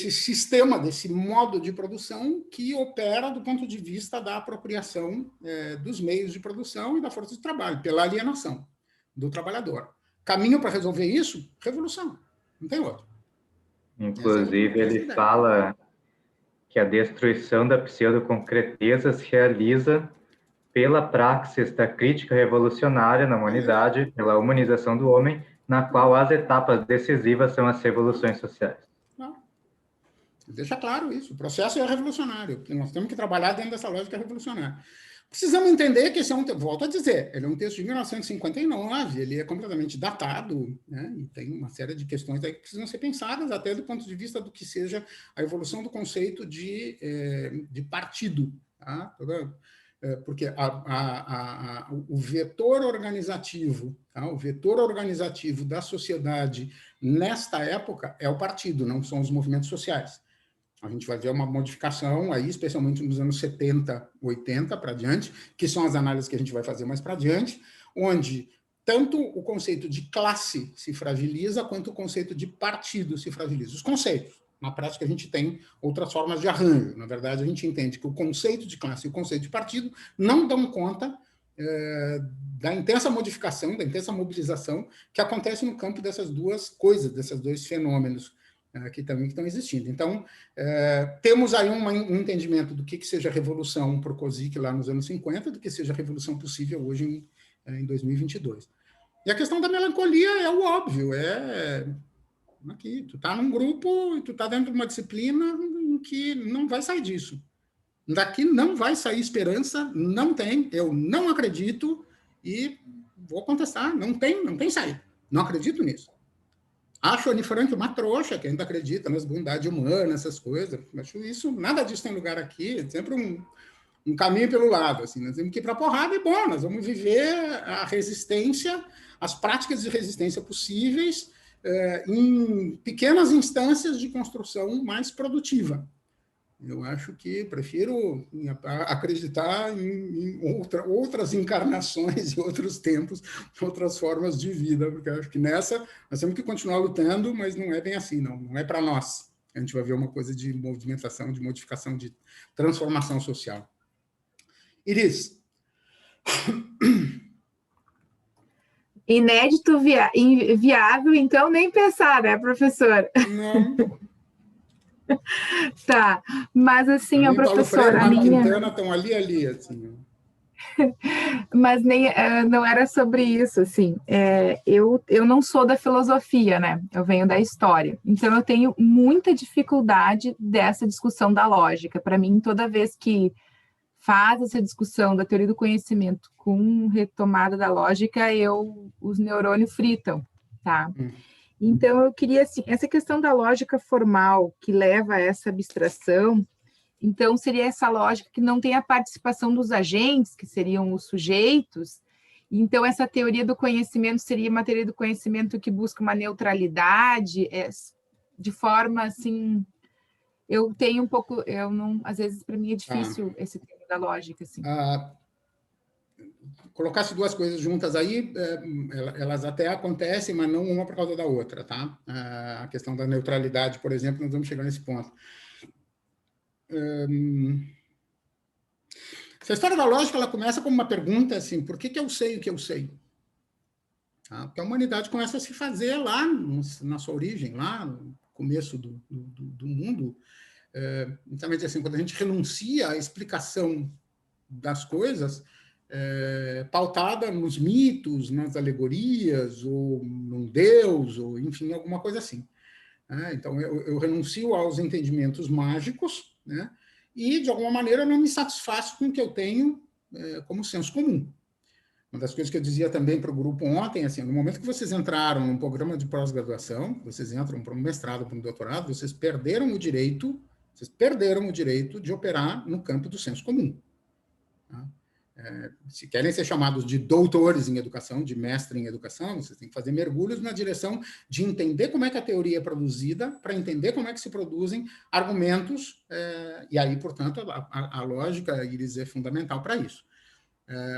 sistema, desse modo de produção que opera do ponto de vista da apropriação dos meios de produção e da força de trabalho, pela alienação do trabalhador. Caminho para resolver isso? Revolução. Não tem outro. Inclusive, ele fala que a destruição da pseudoconcreteza se realiza pela praxis da crítica revolucionária na humanidade, pela humanização do homem, na qual as etapas decisivas são as revoluções sociais. Deixa claro isso. O processo é revolucionário. Nós temos que trabalhar dentro dessa lógica revolucionária. Precisamos entender que esse é volto a dizer, ele é um texto de 1959, ele é completamente datado, né? E tem uma série de questões aí que precisam ser pensadas até do ponto de vista do que seja a evolução do conceito de partido, tá? Porque o vetor organizativo, tá? O vetor organizativo da sociedade nesta época é o partido, não são os movimentos sociais. A gente vai ver uma modificação aí, especialmente nos anos 70, 80 para diante, que são as análises que a gente vai fazer mais para diante, onde tanto o conceito de classe se fragiliza, quanto o conceito de partido se fragiliza. Os conceitos. Na prática, a gente tem outras formas de arranjo. Na verdade, a gente entende que o conceito de classe e o conceito de partido não dão conta da intensa modificação, da intensa mobilização que acontece no campo dessas duas coisas, desses dois fenômenos que também estão existindo. Então, temos aí um entendimento do que seja revolução para o Kozik lá nos anos 50, do que seja revolução possível hoje em 2022. E a questão da melancolia é o óbvio, aqui, tu está num grupo, tu está dentro de uma disciplina em que não vai sair disso. Daqui não vai sair esperança, não tem, eu não acredito e vou contestar, não tem saída, não acredito nisso. Acho a Anne Frank uma trouxa, que ainda acredita nas bondades humanas, essas coisas. Acho isso, nada disso tem lugar aqui, é sempre um caminho pelo lado. Assim, nós temos que ir para a porrada e, bom, nós vamos viver a resistência, as práticas de resistência possíveis em pequenas instâncias de construção mais produtiva. Eu acho que prefiro acreditar em outras encarnações e outros tempos, outras formas de vida, porque eu acho que nessa nós temos que continuar lutando, mas não é bem assim, não é para nós. A gente vai ver uma coisa de movimentação, de modificação, de transformação social. Iris. Inédito, viável, então nem pensar, né, professor? Não. Tá, mas assim, a professora... Paulo Freire e Mário Quintana estão ali, assim. Mas nem, não era sobre isso, assim. Eu não sou da filosofia, né? Eu venho da história. Então, eu tenho muita dificuldade dessa discussão da lógica. Para mim, toda vez que faz essa discussão da teoria do conhecimento com retomada da lógica, os neurônios fritam, tá? Então, eu queria, assim, essa questão da lógica formal que leva a essa abstração, Então, seria essa lógica que não tem a participação dos agentes, que seriam os sujeitos. Então, essa teoria do conhecimento seria uma teoria do conhecimento que busca uma neutralidade, de forma, assim... Eu tenho um pouco... Eu não, às vezes, para mim, é difícil esse tema da lógica, assim. Colocasse duas coisas juntas aí, elas até acontecem, mas não uma por causa da outra, tá? A questão da neutralidade, por exemplo, nós vamos chegar nesse ponto. Essa história da lógica, ela começa como uma pergunta, assim, por que eu sei o que eu sei? Tá? Porque a humanidade começa a se fazer lá na sua origem, lá no começo do mundo. Então, assim, quando a gente renuncia à explicação das coisas, pautada nos mitos, nas alegorias, ou num Deus, ou enfim, alguma coisa assim. Então, eu renuncio aos entendimentos mágicos, né? E, de alguma maneira, não me satisfaço com o que eu tenho como senso comum. Uma das coisas que eu dizia também para o grupo ontem, assim, no momento que vocês entraram num programa de pós-graduação, vocês entram para um mestrado, para um doutorado, vocês perderam o direito de operar no campo do senso comum. Tá? Se querem ser chamados de doutores em educação, de mestre em educação, vocês têm que fazer mergulhos na direção de entender como é que a teoria é produzida, para entender como é que se produzem argumentos, e aí, portanto, a lógica, Iris, é fundamental para isso.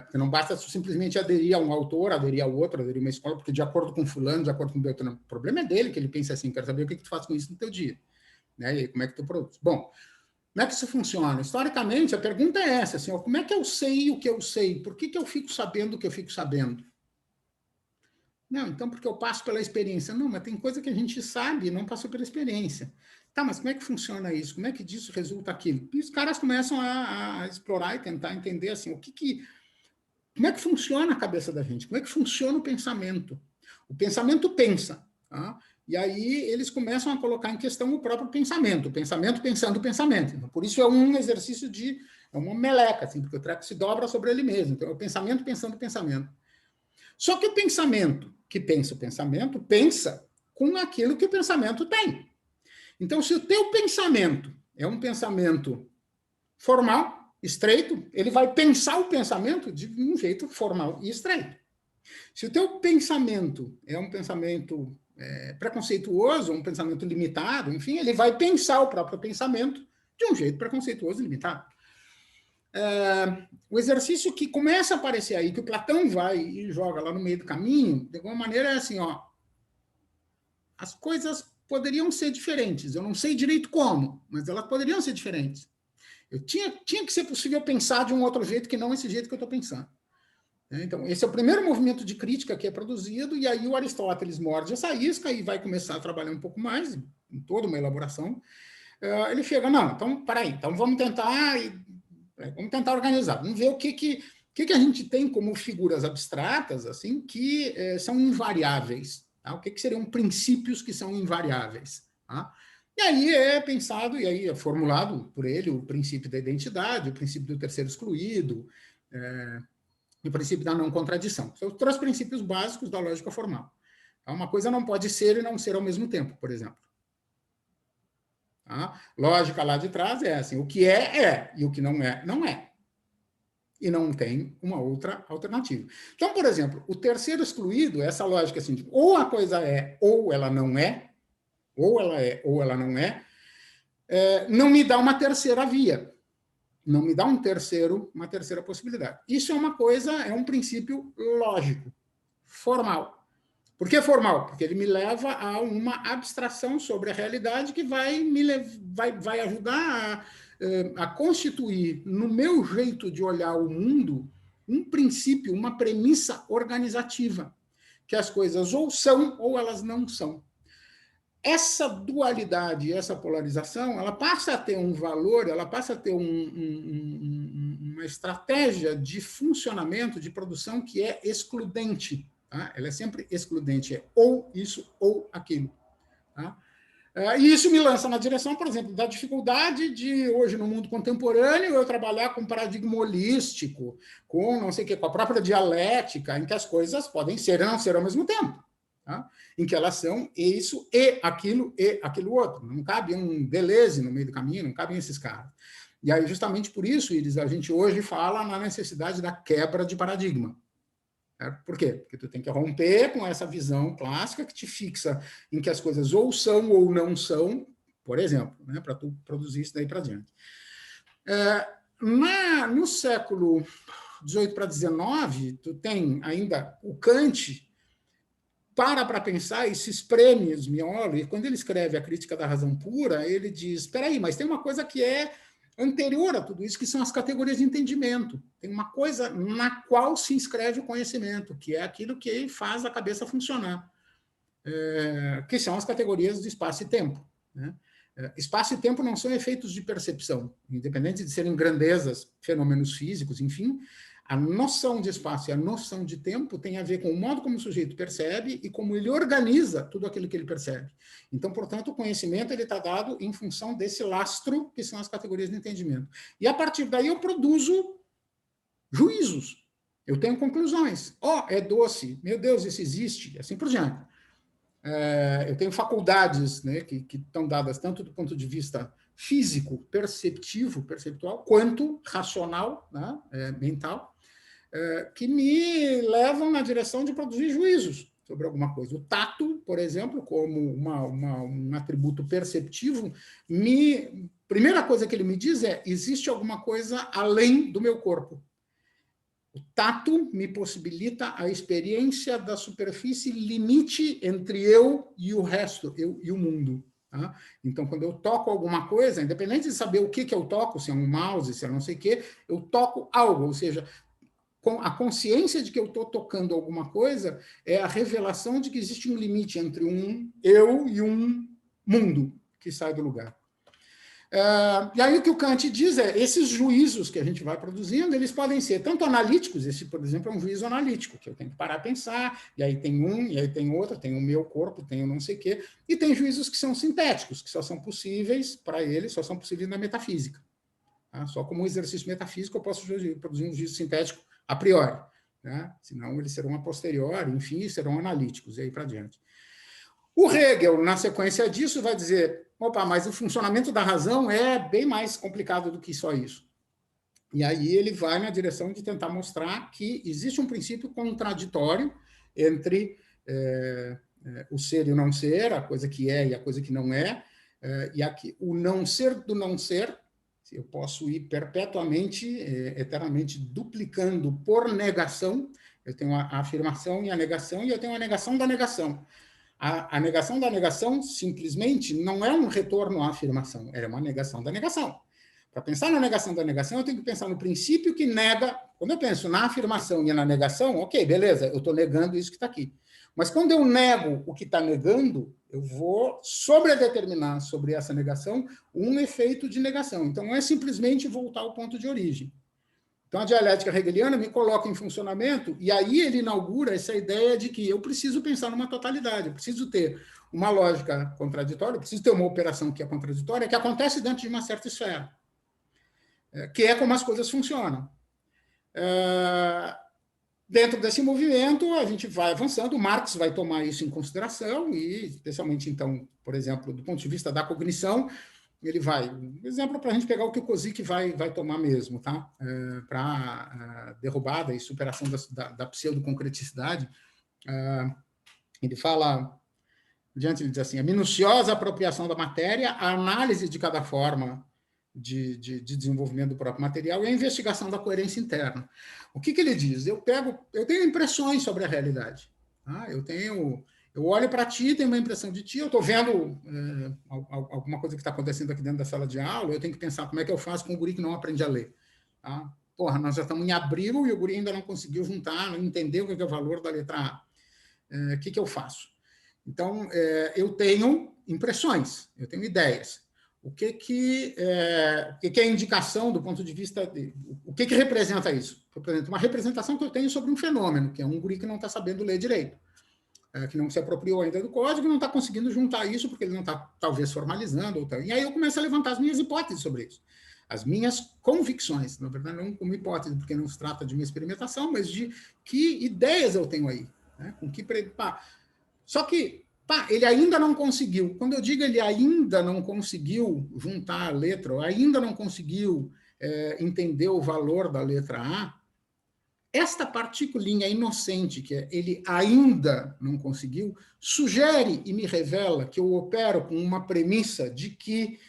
Porque não basta simplesmente aderir a um autor, aderir ao outro, aderir a uma escola, porque de acordo com fulano, de acordo com Beltrano, o problema é dele, que ele pensa assim, quero saber o que tu faz com isso no teu dia. Né? E aí, como é que tu produz? Bom, como é que isso funciona? Historicamente, a pergunta é essa, assim, ó, como é que eu sei o que eu sei? Por que eu fico sabendo o que eu fico sabendo? Não, então porque eu passo pela experiência. Não, mas tem coisa que a gente sabe e não passou pela experiência. Tá, mas como é que funciona isso? Como é que disso resulta aquilo? E os caras começam a explorar e tentar entender, assim, como é que funciona a cabeça da gente? Como é que funciona o pensamento? O pensamento pensa, tá? E aí eles começam a colocar em questão o próprio pensamento, o pensamento pensando o pensamento. Então, por isso é um exercício é uma meleca, assim, porque o treco se dobra sobre ele mesmo. Então, é o pensamento pensando o pensamento. Só que o pensamento que pensa o pensamento, pensa com aquilo que o pensamento tem. Então, se o teu pensamento é um pensamento formal, estreito, ele vai pensar o pensamento de um jeito formal e estreito. Se o teu pensamento é um pensamento preconceituoso, um pensamento limitado, enfim, ele vai pensar o próprio pensamento de um jeito preconceituoso e limitado. O exercício que começa a aparecer aí, que o Platão vai e joga lá no meio do caminho, de alguma maneira é assim, ó, as coisas poderiam ser diferentes, eu não sei direito como, mas elas poderiam ser diferentes. Tinha que ser possível pensar de um outro jeito que não esse jeito que eu estou pensando. Então, esse é o primeiro movimento de crítica que é produzido, e aí o Aristóteles morde essa isca e vai começar a trabalhar um pouco mais, em toda uma elaboração. Ele chega, não, então, peraí, então vamos tentar organizar, vamos ver o que a gente tem como figuras abstratas, assim, que são invariáveis, tá? O que seriam princípios que são invariáveis, tá? E aí é pensado, e aí é formulado por ele o princípio da identidade, o princípio do terceiro excluído, e o princípio da não contradição. São os três princípios básicos da lógica formal. Uma coisa não pode ser e não ser ao mesmo tempo, por exemplo. Tá? Lógica lá de trás é assim, o que é, e o que não é, não é. E não tem uma outra alternativa. Então, por exemplo, o terceiro excluído, essa lógica assim, de, ou a coisa é, ou ela não é, ou ela é, ou ela não é, não me dá uma terceira via. Não me dá uma terceira possibilidade. Isso é uma coisa, é um princípio lógico, formal. Por que formal? Porque ele me leva a uma abstração sobre a realidade que vai ajudar a constituir, no meu jeito de olhar o mundo, um princípio, uma premissa organizativa, que as coisas ou são ou elas não são. Essa dualidade, essa polarização, ela passa a ter um valor, ela passa a ter uma estratégia de funcionamento, de produção que é excludente. Tá? Ela é sempre excludente, é ou isso ou aquilo. Tá? E isso me lança na direção, por exemplo, da dificuldade de, hoje, no mundo contemporâneo, eu trabalhar com paradigma holístico, com não sei o quê, com a própria dialética, em que as coisas podem ser e não ser ao mesmo tempo. Tá? Em que elas são isso e aquilo outro. Não cabe um Deleuze no meio do caminho, não cabem esses caras. E aí, justamente por isso, Iris, a gente hoje fala na necessidade da quebra de paradigma. Por quê? Porque tu tem que romper com essa visão clássica que te fixa em que as coisas ou são ou não são, por exemplo, né, para tu produzir isso daí para diante. No século XVIII para XIX, tu tem ainda o Kant para pensar e se espreme os miolos, e quando ele escreve a Crítica da Razão Pura, ele diz, espera aí, mas tem uma coisa que é anterior a tudo isso, que são as categorias de entendimento. Tem uma coisa na qual se inscreve o conhecimento, que é aquilo que faz a cabeça funcionar, que são as categorias de espaço e tempo, né? Espaço e tempo não são efeitos de percepção, independente de serem grandezas, fenômenos físicos, enfim, a noção de espaço e a noção de tempo tem a ver com o modo como o sujeito percebe e como ele organiza tudo aquilo que ele percebe. Então, portanto, o conhecimento está dado em função desse lastro, que são as categorias de entendimento. E, a partir daí, eu produzo juízos. Eu tenho conclusões. É doce. Meu Deus, isso existe. Assim por diante. Eu tenho faculdades, né, que estão dadas tanto do ponto de vista físico, perceptual, quanto racional, né, mental, que me levam na direção de produzir juízos sobre alguma coisa. O tato, por exemplo, como um atributo perceptivo, primeira coisa que ele me diz é: existe alguma coisa além do meu corpo. O tato me possibilita a experiência da superfície limite entre eu e o resto, eu e o mundo. Tá? Então, quando eu toco alguma coisa, independente de saber o que eu toco, se é um mouse, se é não sei o quê, eu toco algo, ou seja, a consciência de que eu estou tocando alguma coisa é a revelação de que existe um limite entre um eu e um mundo que sai do lugar. E aí o que o Kant diz é, esses juízos que a gente vai produzindo, eles podem ser tanto analíticos, esse, por exemplo, é um juízo analítico, que eu tenho que parar a pensar, e aí tem um, e aí tem outro, tem o meu corpo, tem o não sei o quê, e tem juízos que são sintéticos, que só são possíveis para ele, só são possíveis na metafísica. Tá? Só como um exercício metafísico eu posso produzir um juízo sintético a priori, né? Senão eles serão a posteriori, enfim, serão analíticos, e aí para diante. O Hegel, na sequência disso, vai dizer, mas o funcionamento da razão é bem mais complicado do que só isso. E aí ele vai na direção de tentar mostrar que existe um princípio contraditório entre o ser e o não ser, a coisa que é e a coisa que não é, e aqui, o não ser do não ser, eu posso ir perpetuamente, eternamente duplicando por negação. Eu tenho a afirmação e a negação, e eu tenho a negação da negação. A negação da negação, simplesmente, não é um retorno à afirmação, é uma negação da negação. Para pensar na negação da negação, eu tenho que pensar no princípio que nega. Quando eu penso na afirmação e na negação, ok, beleza, eu estou negando isso que está aqui. Mas quando eu nego o que está negando, eu vou sobredeterminar sobre essa negação um efeito de negação. Então, não é simplesmente voltar ao ponto de origem. Então, a dialética hegeliana me coloca em funcionamento, e aí ele inaugura essa ideia de que eu preciso pensar numa totalidade, eu preciso ter uma lógica contraditória, eu preciso ter uma operação que é contraditória, que acontece dentro de uma certa esfera, que é como as coisas funcionam. Dentro desse movimento, a gente vai avançando, Marx vai tomar isso em consideração, e especialmente, então, por exemplo, do ponto de vista da cognição, ele vai, exemplo para a gente pegar o que o Kozik vai tomar mesmo, tá? Para derrubada e superação da pseudo-concreticidade. Ele fala, ele diz assim, a minuciosa apropriação da matéria, a análise de cada forma de desenvolvimento do próprio material e a investigação da coerência interna. O que ele diz? Eu tenho impressões sobre a realidade. Tá? Eu olho para ti, tenho uma impressão de ti, eu estou vendo alguma coisa que está acontecendo aqui dentro da sala de aula, eu tenho que pensar como é que eu faço com o guri que não aprende a ler. Tá? Nós já estamos em abril e o guri ainda não conseguiu juntar, não entendeu o que é o valor da letra A. O que eu faço? Então, eu tenho impressões, eu tenho ideias. O que é indicação do ponto de vista... O que representa isso? Representa uma representação que eu tenho sobre um fenômeno, que é um guri que não está sabendo ler direito. Que não se apropriou ainda do código, não está conseguindo juntar isso, porque ele não está, talvez, formalizando. Ou tal. E aí eu começo a levantar as minhas hipóteses sobre isso. As minhas convicções, na verdade, não como hipótese, porque não se trata de uma experimentação, mas de que ideias eu tenho aí. Né? Só que Pá, ele ainda não conseguiu. Quando eu digo ele ainda não conseguiu juntar a letra, ou ainda não conseguiu entender o valor da letra A, esta particulinha inocente, que é ele ainda não conseguiu, sugere e me revela que eu opero com uma premissa de que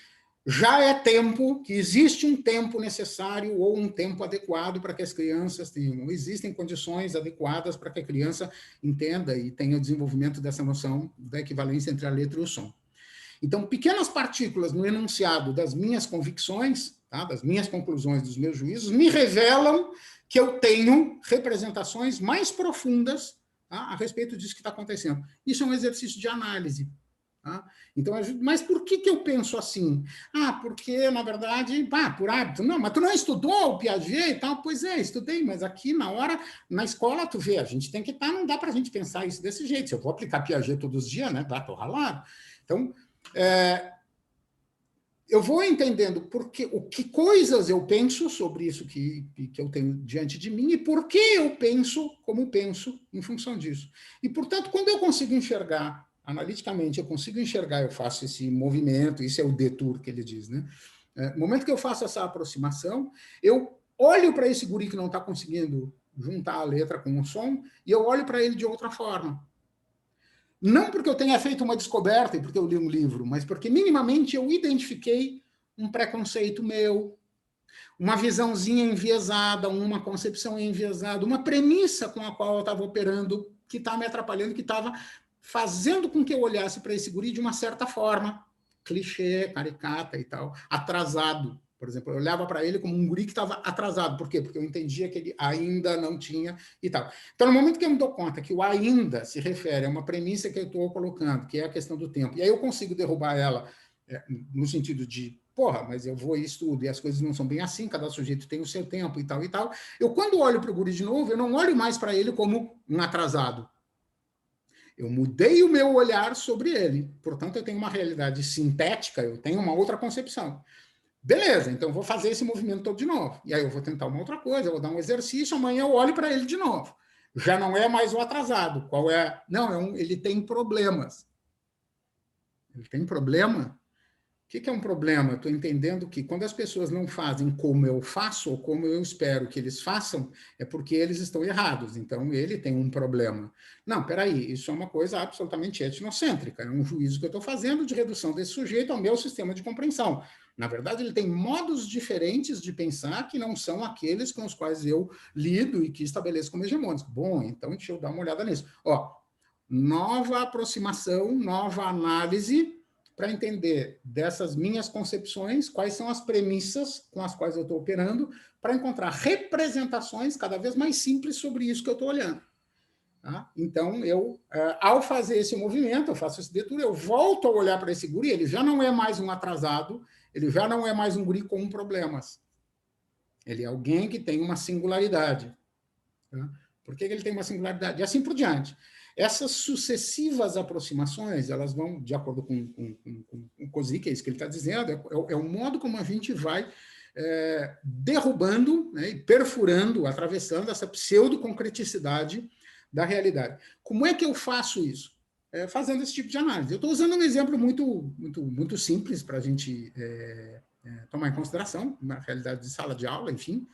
já é tempo, que existe um tempo necessário ou um tempo adequado para que as crianças tenham. Existem condições adequadas para que a criança entenda e tenha o desenvolvimento dessa noção da equivalência entre a letra e o som. Então, pequenas partículas no enunciado das minhas convicções, tá, das minhas conclusões, dos meus juízos, me revelam que eu tenho representações mais profundas, tá, a respeito disso que está acontecendo. Isso é um exercício de análise. Tá? Então, mas por que eu penso assim? Porque, na verdade, por hábito. Não, mas tu não estudou o Piaget e tal? Pois é, estudei, mas aqui na hora, na escola, tu vê, a gente tem que estar, não dá para a gente pensar isso desse jeito. Se eu vou aplicar Piaget todos os dias, né? Tô ralado. Então, eu vou entendendo que coisas eu penso sobre isso que eu tenho diante de mim e por que eu penso como penso em função disso. E, portanto, quando eu consigo enxergar analiticamente, eu consigo enxergar, eu faço esse movimento, isso é o detour que ele diz, né? No momento que eu faço essa aproximação, eu olho para esse guri que não está conseguindo juntar a letra com o som e eu olho para ele de outra forma. Não porque eu tenha feito uma descoberta e porque eu li um livro, mas porque minimamente eu identifiquei um preconceito meu, uma visãozinha enviesada, uma concepção enviesada, uma premissa com a qual eu estava operando, que estava me atrapalhando, que estava fazendo com que eu olhasse para esse guri de uma certa forma, clichê, caricata e tal, atrasado. Por exemplo, eu olhava para ele como um guri que estava atrasado. Por quê? Porque eu entendia que ele ainda não tinha e tal. Então, no momento que eu me dou conta que o ainda se refere a uma premissa que eu estou colocando, que é a questão do tempo, e aí eu consigo derrubar ela no sentido de, mas eu vou e estudo, e as coisas não são bem assim, cada sujeito tem o seu tempo e tal e tal. Eu, quando olho para o guri de novo, eu não olho mais para ele como um atrasado. Eu mudei o meu olhar sobre ele. Portanto, eu tenho uma realidade sintética, eu tenho uma outra concepção. Beleza, então eu vou fazer esse movimento todo de novo. E aí eu vou tentar uma outra coisa, eu vou dar um exercício, amanhã eu olho para ele de novo. Já não é mais o atrasado. Qual é? Não, ele tem problemas. Ele tem problema? O que é um problema? Estou entendendo que quando as pessoas não fazem como eu faço ou como eu espero que eles façam, é porque eles estão errados. Então, ele tem um problema. Não, peraí, isso é uma coisa absolutamente etnocêntrica. É um juízo que eu estou fazendo de redução desse sujeito ao meu sistema de compreensão. Na verdade, ele tem modos diferentes de pensar que não são aqueles com os quais eu lido e que estabeleço como hegemônicos. Bom, então deixa eu dar uma olhada nisso. Nova aproximação, nova análise para entender dessas minhas concepções, quais são as premissas com as quais eu estou operando, para encontrar representações cada vez mais simples sobre isso que eu estou olhando. Tá? Então, ao fazer esse movimento, eu faço esse detour, eu volto a olhar para esse guri, ele já não é mais um atrasado, ele já não é mais um guri com problemas. Ele é alguém que tem uma singularidade. Tá? Por que ele tem uma singularidade? E assim por diante. Essas sucessivas aproximações, elas vão, de acordo com o Cozy, que é isso que ele está dizendo, é o modo como a gente vai derrubando, né, e perfurando, atravessando essa pseudo-concreticidade da realidade. Como é que eu faço isso? Fazendo esse tipo de análise. Eu estou usando um exemplo muito simples para a gente tomar em consideração, na realidade de sala de aula, enfim,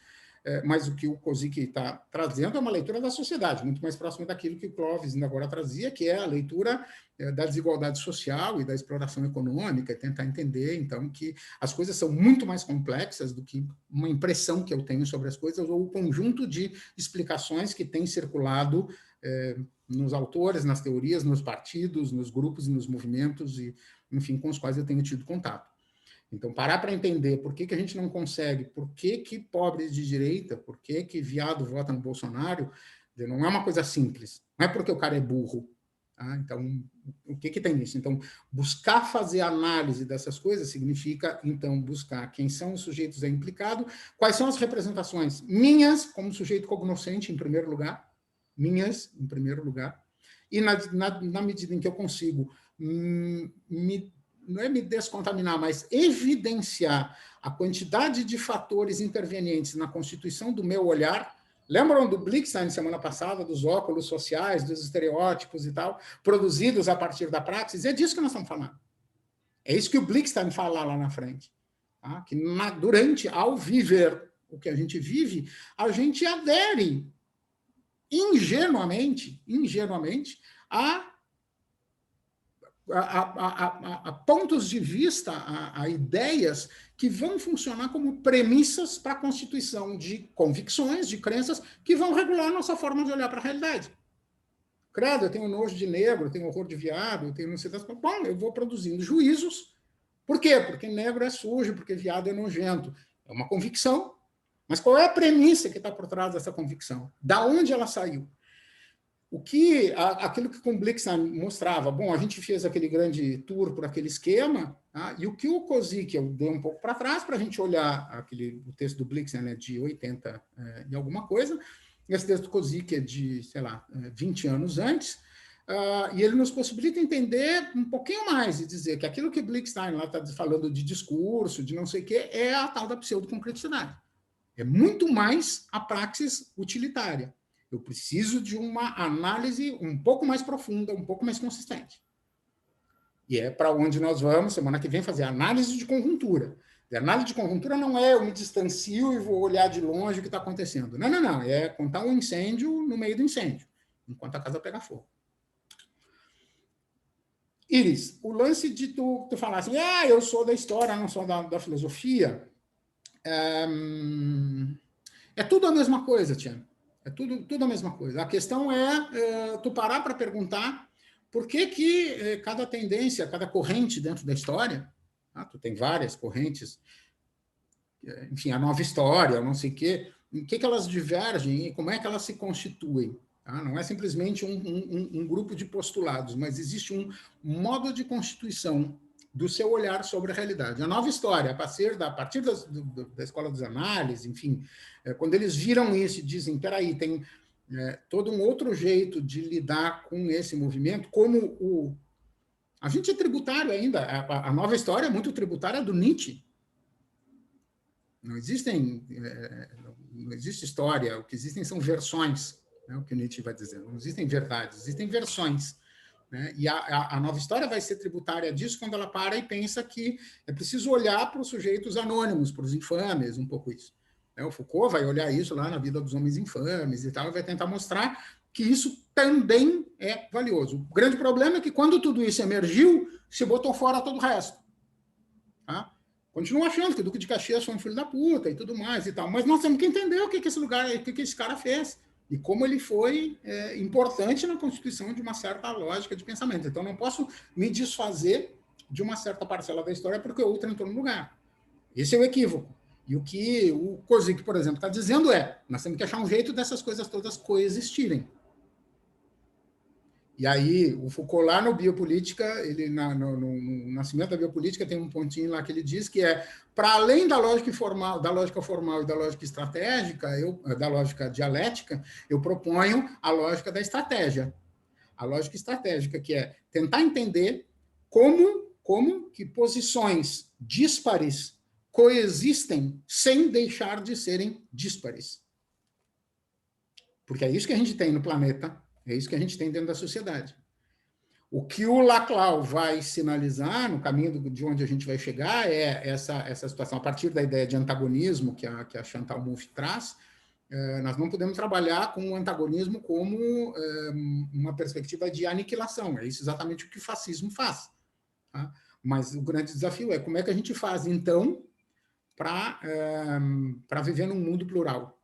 mas o que o Kozik está trazendo é uma leitura da sociedade, muito mais próxima daquilo que o Clovis ainda agora trazia, que é a leitura da desigualdade social e da exploração econômica, e tentar entender, então, que as coisas são muito mais complexas do que uma impressão que eu tenho sobre as coisas, ou o conjunto de explicações que tem circulado nos autores, nas teorias, nos partidos, nos grupos e nos movimentos, e, enfim, com os quais eu tenho tido contato. Então, parar para entender por que a gente não consegue, por que pobres de direita, por que viado vota no Bolsonaro, não é uma coisa simples. Não é porque o cara é burro. Tá? Então, o que tem nisso? Então, buscar fazer análise dessas coisas significa, então, buscar quem são os sujeitos implicados, quais são as representações minhas, como sujeito cognoscente, em primeiro lugar, e na medida em que eu consigo não é me descontaminar, mas evidenciar a quantidade de fatores intervenientes na constituição do meu olhar, Lembram do Blixstein semana passada, dos óculos sociais, dos estereótipos e tal, produzidos a partir da praxis? É disso que nós estamos falando. É isso que o Blixstein fala lá na frente. Tá? Que durante, ao viver o que a gente vive, a gente adere ingenuamente a pontos de vista, a ideias que vão funcionar como premissas para a constituição de convicções, de crenças, que vão regular a nossa forma de olhar para a realidade. Credo, eu tenho nojo de negro, eu tenho horror de viado, eu tenho não sei das coisas. Bom, eu vou produzindo juízos. Por quê? Porque negro é sujo, porque viado é nojento. É uma convicção. Mas qual é a premissa que está por trás dessa convicção? Da onde ela saiu? Aquilo que o Blixstein mostrava, bom, a gente fez aquele grande tour por aquele esquema, tá? E o que o Kozik, eu dei um pouco para trás para a gente olhar o texto do Blixstein é de 80 e alguma coisa, esse texto do Kozik é de, sei lá, 20 anos antes, e ele nos possibilita entender um pouquinho mais e dizer que aquilo que Blixstein lá está falando de discurso, de não sei o quê, é a tal da pseudoconcreticidade. É muito mais a praxis utilitária. Eu preciso de uma análise um pouco mais profunda, um pouco mais consistente. E é para onde nós vamos, semana que vem, fazer análise de conjuntura. E análise de conjuntura não é eu me distancio e vou olhar de longe o que está acontecendo. Não. É contar um incêndio no meio do incêndio, enquanto a casa pega fogo. Iris, o lance de tu falar assim, eu sou da história, não sou da filosofia, é tudo a mesma coisa, Tiana. É tudo a mesma coisa. A questão é tu parar para perguntar por que cada tendência, cada corrente dentro da história, tá? Tu tem várias correntes, enfim, a nova história, não sei o quê, em que elas divergem e como é que elas se constituem. Tá? Não é simplesmente um grupo de postulados, mas existe um modo de constituição do seu olhar sobre a realidade. A nova história, a partir da escola dos análises, enfim, quando eles viram isso e dizem, peraí, tem todo um outro jeito de lidar com esse movimento, como a gente é tributário ainda, a nova história é muito tributária do Nietzsche. Não existe história, o que existem são versões, né, o que o Nietzsche vai dizer, não existem verdades, existem versões. Né? E a nova história vai ser tributária disso quando ela para e pensa que é preciso olhar para os sujeitos anônimos, para os infames, um pouco isso. O Foucault vai olhar isso lá na vida dos homens infames e tal, e vai tentar mostrar que isso também é valioso. O grande problema é que quando tudo isso emergiu, se botou fora todo o resto. Tá? Continua achando que o Duque de Caxias foi um filho da puta e tudo mais e tal, mas nós temos que entender o que esse cara fez. E como ele foi importante na constituição de uma certa lógica de pensamento. Então, não posso me desfazer de uma certa parcela da história porque outra entrou no lugar. Esse é o equívoco. E o que o Kozik, por exemplo, está dizendo nós temos que achar um jeito dessas coisas todas coexistirem. E aí, o Foucault, lá no Biopolítica, ele, no Nascimento da Biopolítica, tem um pontinho lá que ele diz que para além da lógica formal e da lógica estratégica, da lógica dialética, eu proponho a lógica da estratégia. A lógica estratégica, que é tentar entender como que posições díspares coexistem sem deixar de serem díspares. Porque é isso que a gente tem no planeta, é isso que a gente tem dentro da sociedade. O que o Laclau vai sinalizar no caminho de onde a gente vai chegar é essa situação, a partir da ideia de antagonismo que a Chantal Mouffe traz. Nós não podemos trabalhar com o antagonismo como uma perspectiva de aniquilação. É isso exatamente o que o fascismo faz. Tá? Mas o grande desafio é como é que a gente faz, então, para viver num mundo plural.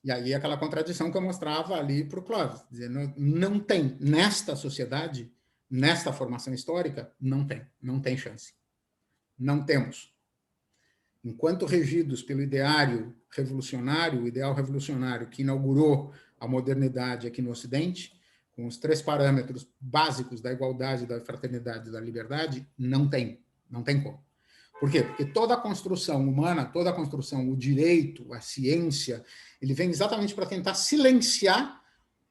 E aí aquela contradição que eu mostrava ali para o Clóvis, dizendo, não tem, nesta sociedade, nesta formação histórica, não tem chance. Não temos. Enquanto regidos pelo ideário revolucionário, o ideal revolucionário que inaugurou a modernidade aqui no Ocidente, com os 3 parâmetros básicos da igualdade, da fraternidade e da liberdade, não tem como. Por quê? Porque toda a construção humana, toda a construção, o direito, a ciência, ele vem exatamente para tentar silenciar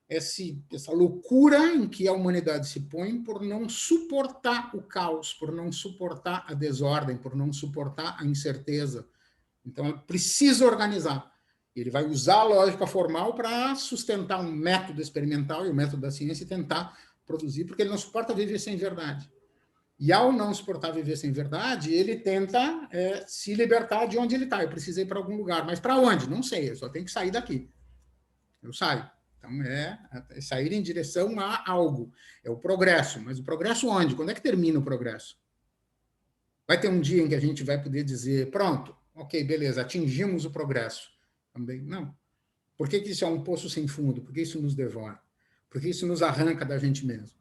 essa loucura em que a humanidade se põe por não suportar o caos, por não suportar a desordem, por não suportar a incerteza. Então, ela precisa organizar. Ele vai usar a lógica formal para sustentar um método experimental e o método da ciência e tentar produzir, porque ele não suporta viver sem verdade. E ao não suportar viver sem verdade, ele tenta se libertar de onde ele está. Eu preciso ir para algum lugar, mas para onde? Não sei, eu só tenho que sair daqui. Eu saio. Então, é sair em direção a algo. É o progresso. Mas o progresso onde? Quando é que termina o progresso? Vai ter um dia em que a gente vai poder dizer, pronto, ok, beleza, atingimos o progresso. Também não. Por que isso é um poço sem fundo? Por que isso nos devora? Por que isso nos arranca da gente mesmo?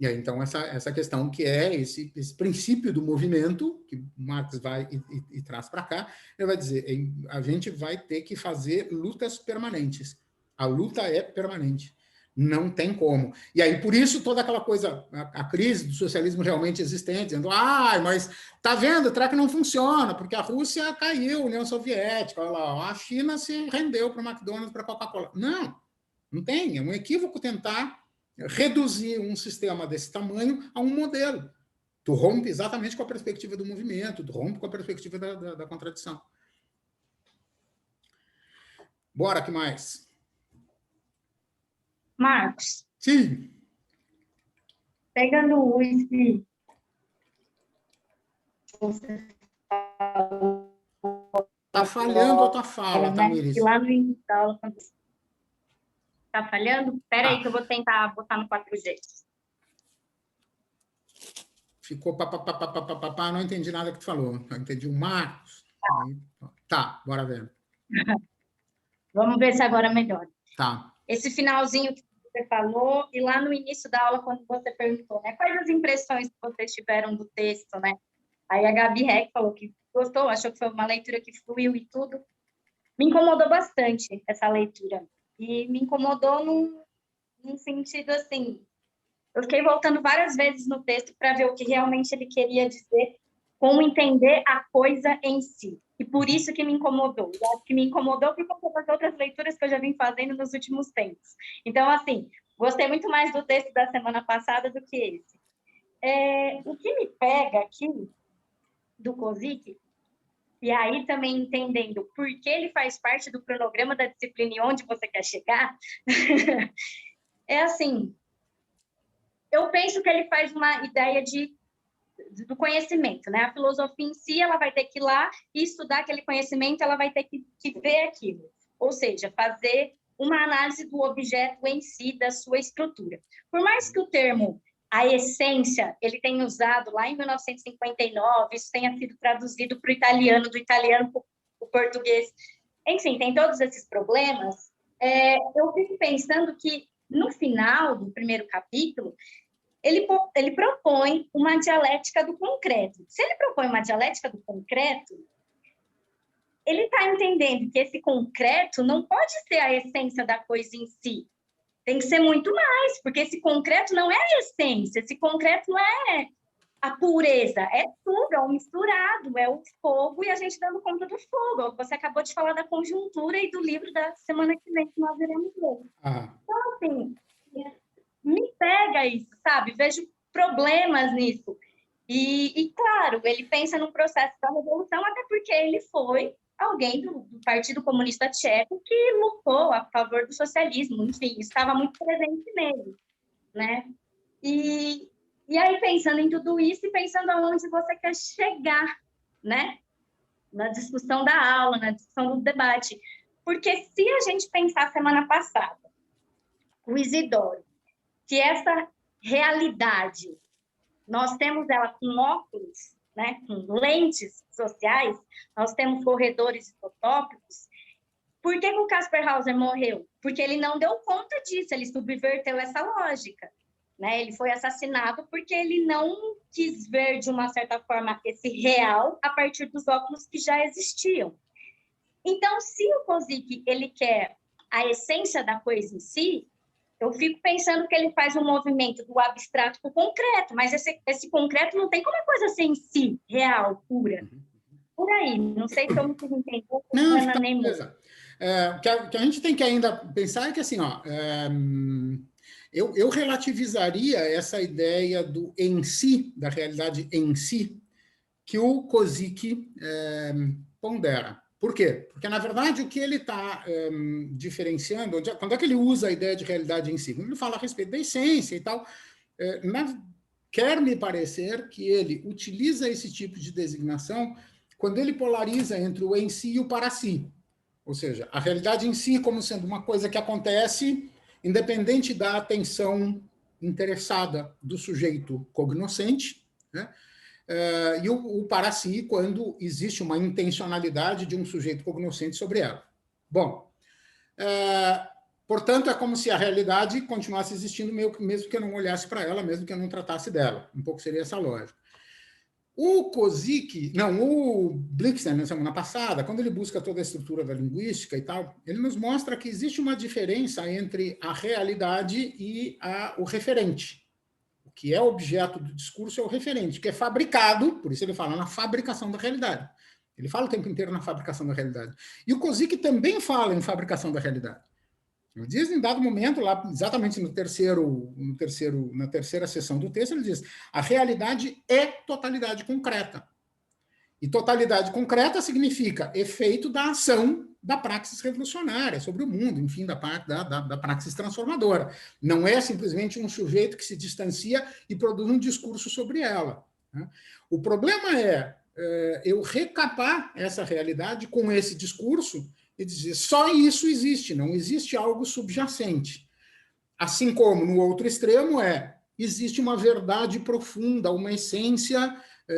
E aí, então, essa questão que é esse princípio do movimento, que Marx vai e traz para cá, ele vai dizer, a gente vai ter que fazer lutas permanentes. A luta é permanente. Não tem como. E aí, por isso, toda aquela coisa, a crise do socialismo realmente existente, dizendo, mas tá vendo, o treco não funciona, porque a Rússia caiu, a União Soviética, olha lá, a China se rendeu para o McDonald's, para a Coca-Cola. Não tem. É um equívoco tentar reduzir um sistema desse tamanho a um modelo. Tu rompe exatamente com a perspectiva do movimento, tu rompe com a perspectiva da contradição. Bora, que mais? Marcos. Sim. Pegando o esse... Tá falhando a tua fala, Tamires? E lá no início da aula... Tá falhando? Espera aí que eu vou tentar botar no 4G. Ficou papapá, não entendi nada que tu falou. Não entendi o Marcos. Tá, bora ver. Vamos ver se agora melhora. Tá. Esse finalzinho que você falou, e lá no início da aula, quando você perguntou, né, quais as impressões que vocês tiveram do texto, né? Aí a Gabi Reck falou que gostou, achou que foi uma leitura que fluiu e tudo. Me incomodou bastante essa leitura. E me incomodou num sentido assim... Eu fiquei voltando várias vezes no texto para ver o que realmente ele queria dizer, como entender a coisa em si. E por isso que me incomodou. Eu acho que me incomodou por conta das outras leituras que eu já vim fazendo nos últimos tempos. Então, assim, gostei muito mais do texto da semana passada do que esse. O que me pega aqui do Kozik, e aí também entendendo por que ele faz parte do cronograma da disciplina e onde você quer chegar, é assim, eu penso que ele faz uma ideia do conhecimento, né? A filosofia em si, ela vai ter que ir lá e estudar aquele conhecimento, ela vai ter que ver aquilo, ou seja, fazer uma análise do objeto em si, da sua estrutura. Por mais que o termo a essência, ele tem usado lá em 1959, isso tenha sido traduzido para o italiano, do italiano para o português. Enfim, tem todos esses problemas. Eu fico pensando que, no final do primeiro capítulo, ele propõe uma dialética do concreto. Se ele propõe uma dialética do concreto, ele está entendendo que esse concreto não pode ser a essência da coisa em si. Tem que ser muito mais, porque esse concreto não é a essência, esse concreto não é a pureza, é tudo, é o misturado, é o fogo e a gente dando conta do fogo. Você acabou de falar da conjuntura e do livro da semana que vem que nós iremos ler. Então, assim, me pega isso, sabe? Vejo problemas nisso. E, claro, ele pensa no processo da revolução, até porque ele foi alguém do Partido Comunista Tcheco que lutou a favor do socialismo, enfim, estava muito presente nele, né? E aí, pensando em tudo isso e pensando aonde você quer chegar, né? Na discussão da aula, na discussão do debate. Porque se a gente pensar semana passada, o Isidoro, que essa realidade, nós temos ela com óculos, né, com lentes sociais, nós temos corredores isotópicos. Por que o Caspar Hauser morreu? Porque ele não deu conta disso, ele subverteu essa lógica, né? Ele foi assassinado porque ele não quis ver, de uma certa forma, esse real a partir dos óculos que já existiam. Então, se o Kozik, ele quer a essência da coisa em si, eu fico pensando que ele faz um movimento do abstrato para o concreto, mas esse concreto não tem como a coisa ser em si, real, pura. Por aí, não sei se eu me fiz entender. Não, tá, beleza. O que a gente tem que ainda pensar é que, assim, eu relativizaria essa ideia do em si, da realidade em si, que o Kozik pondera. Por quê? Porque, na verdade, o que ele está diferenciando, quando é que ele usa a ideia de realidade em si? Quando ele fala a respeito da essência e tal, quer me parecer que ele utiliza esse tipo de designação quando ele polariza entre o em si e o para si. Ou seja, a realidade em si como sendo uma coisa que acontece independente da atenção interessada do sujeito cognoscente, né? E o para si quando existe uma intencionalidade de um sujeito cognoscente sobre ela. Bom, portanto, é como se a realidade continuasse existindo mesmo que eu não olhasse para ela, mesmo que eu não tratasse dela. Um pouco seria essa lógica. O Blixen, na semana passada, quando ele busca toda a estrutura da linguística e tal, ele nos mostra que existe uma diferença entre a realidade e o referente. O que é objeto do discurso é o referente, que é fabricado, por isso ele fala na fabricação da realidade. Ele fala o tempo inteiro na fabricação da realidade. E o Kozik também fala em fabricação da realidade. Ele diz, em dado momento, lá exatamente na terceira seção do texto, ele diz: a realidade é totalidade concreta. E totalidade concreta significa efeito da ação da praxis revolucionária sobre o mundo, enfim, da praxis transformadora. Não é simplesmente um sujeito que se distancia e produz um discurso sobre ela, né? O problema é eu recapar essa realidade com esse discurso e dizer só isso existe, não existe algo subjacente. Assim como no outro extremo existe uma verdade profunda, uma essência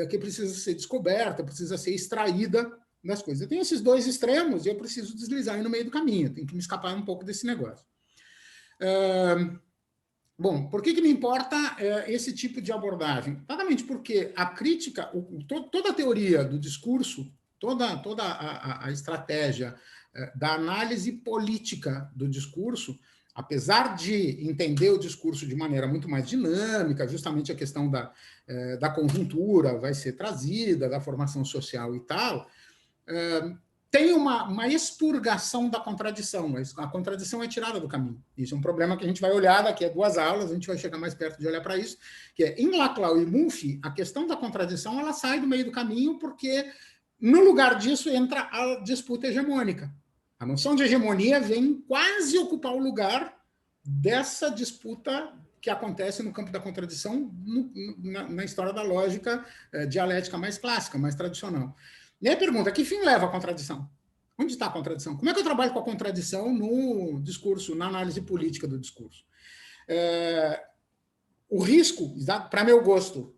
que precisa ser descoberta, precisa ser extraída das coisas. Eu tenho esses dois extremos e eu preciso deslizar aí no meio do caminho, tenho que me escapar um pouco desse negócio. Bom, por que me importa esse tipo de abordagem? Exatamente porque a crítica, toda a teoria do discurso, toda a estratégia da análise política do discurso, apesar de entender o discurso de maneira muito mais dinâmica, justamente a questão da conjuntura vai ser trazida, da formação social e tal, tem uma expurgação da contradição. A contradição é tirada do caminho. Isso é um problema que a gente vai olhar daqui a 2 aulas, a gente vai chegar mais perto de olhar para isso, que é, em Laclau e Mulfy, a questão da contradição ela sai do meio do caminho porque, no lugar disso, entra a disputa hegemônica. A noção de hegemonia vem quase ocupar o lugar dessa disputa que acontece no campo da contradição na história da lógica dialética mais clássica, mais tradicional. E aí a pergunta, que fim leva a contradição? Onde está a contradição? Como é que eu trabalho com a contradição no discurso, na análise política do discurso? O risco, para meu gosto,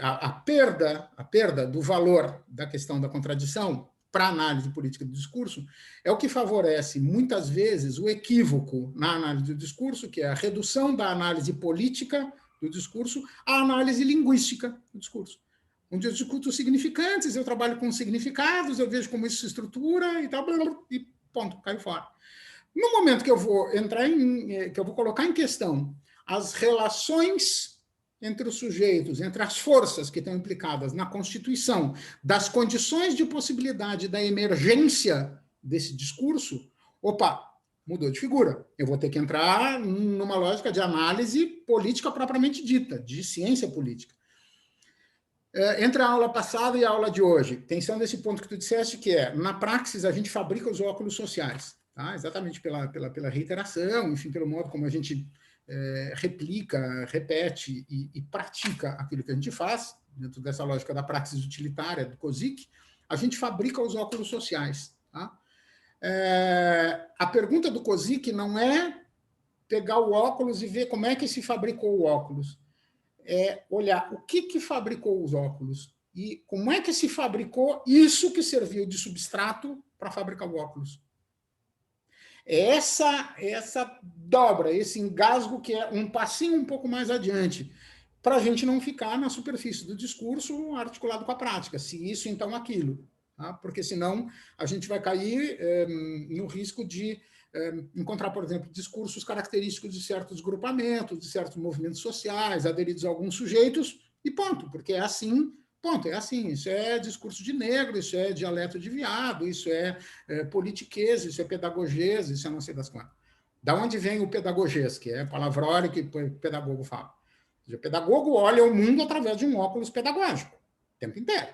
a perda do valor da questão da contradição para a análise política do discurso é o que favorece, muitas vezes, o equívoco na análise do discurso, que é a redução da análise política do discurso à análise linguística do discurso. Onde eu discuto significantes, eu trabalho com significados, eu vejo como isso se estrutura e tal, e ponto, caiu fora. No momento que eu vou que eu vou colocar em questão as relações entre os sujeitos, entre as forças que estão implicadas na constituição das condições de possibilidade da emergência desse discurso, mudou de figura. Eu vou ter que entrar numa lógica de análise política propriamente dita, de ciência política. Entre a aula passada e a aula de hoje, atenção nesse ponto que tu disseste, que na praxis, a gente fabrica os óculos sociais, tá? Exatamente pela reiteração, enfim, pelo modo como a gente replica, repete e pratica aquilo que a gente faz, dentro dessa lógica da praxis utilitária do Kozik, a gente fabrica os óculos sociais. Tá? A pergunta do Kozik não é pegar o óculos e ver como é que se fabricou o óculos, é olhar o que fabricou os óculos e como é que se fabricou isso que serviu de substrato para fabricar o óculos. Essa dobra, esse engasgo que é um passinho um pouco mais adiante, para a gente não ficar na superfície do discurso articulado com a prática, se isso, então aquilo. Tá? Porque senão a gente vai cair no risco de encontrar, por exemplo, discursos característicos de certos grupamentos, de certos movimentos sociais, aderidos a alguns sujeitos, e ponto, porque é assim, ponto, é assim, isso é discurso de negro, isso é dialeto de viado, isso é politiquês, isso é pedagogês, isso é não sei das quantas. Da onde vem o pedagogês, que é palavrório que o pedagogo fala? O pedagogo olha o mundo através de um óculos pedagógico, o tempo inteiro.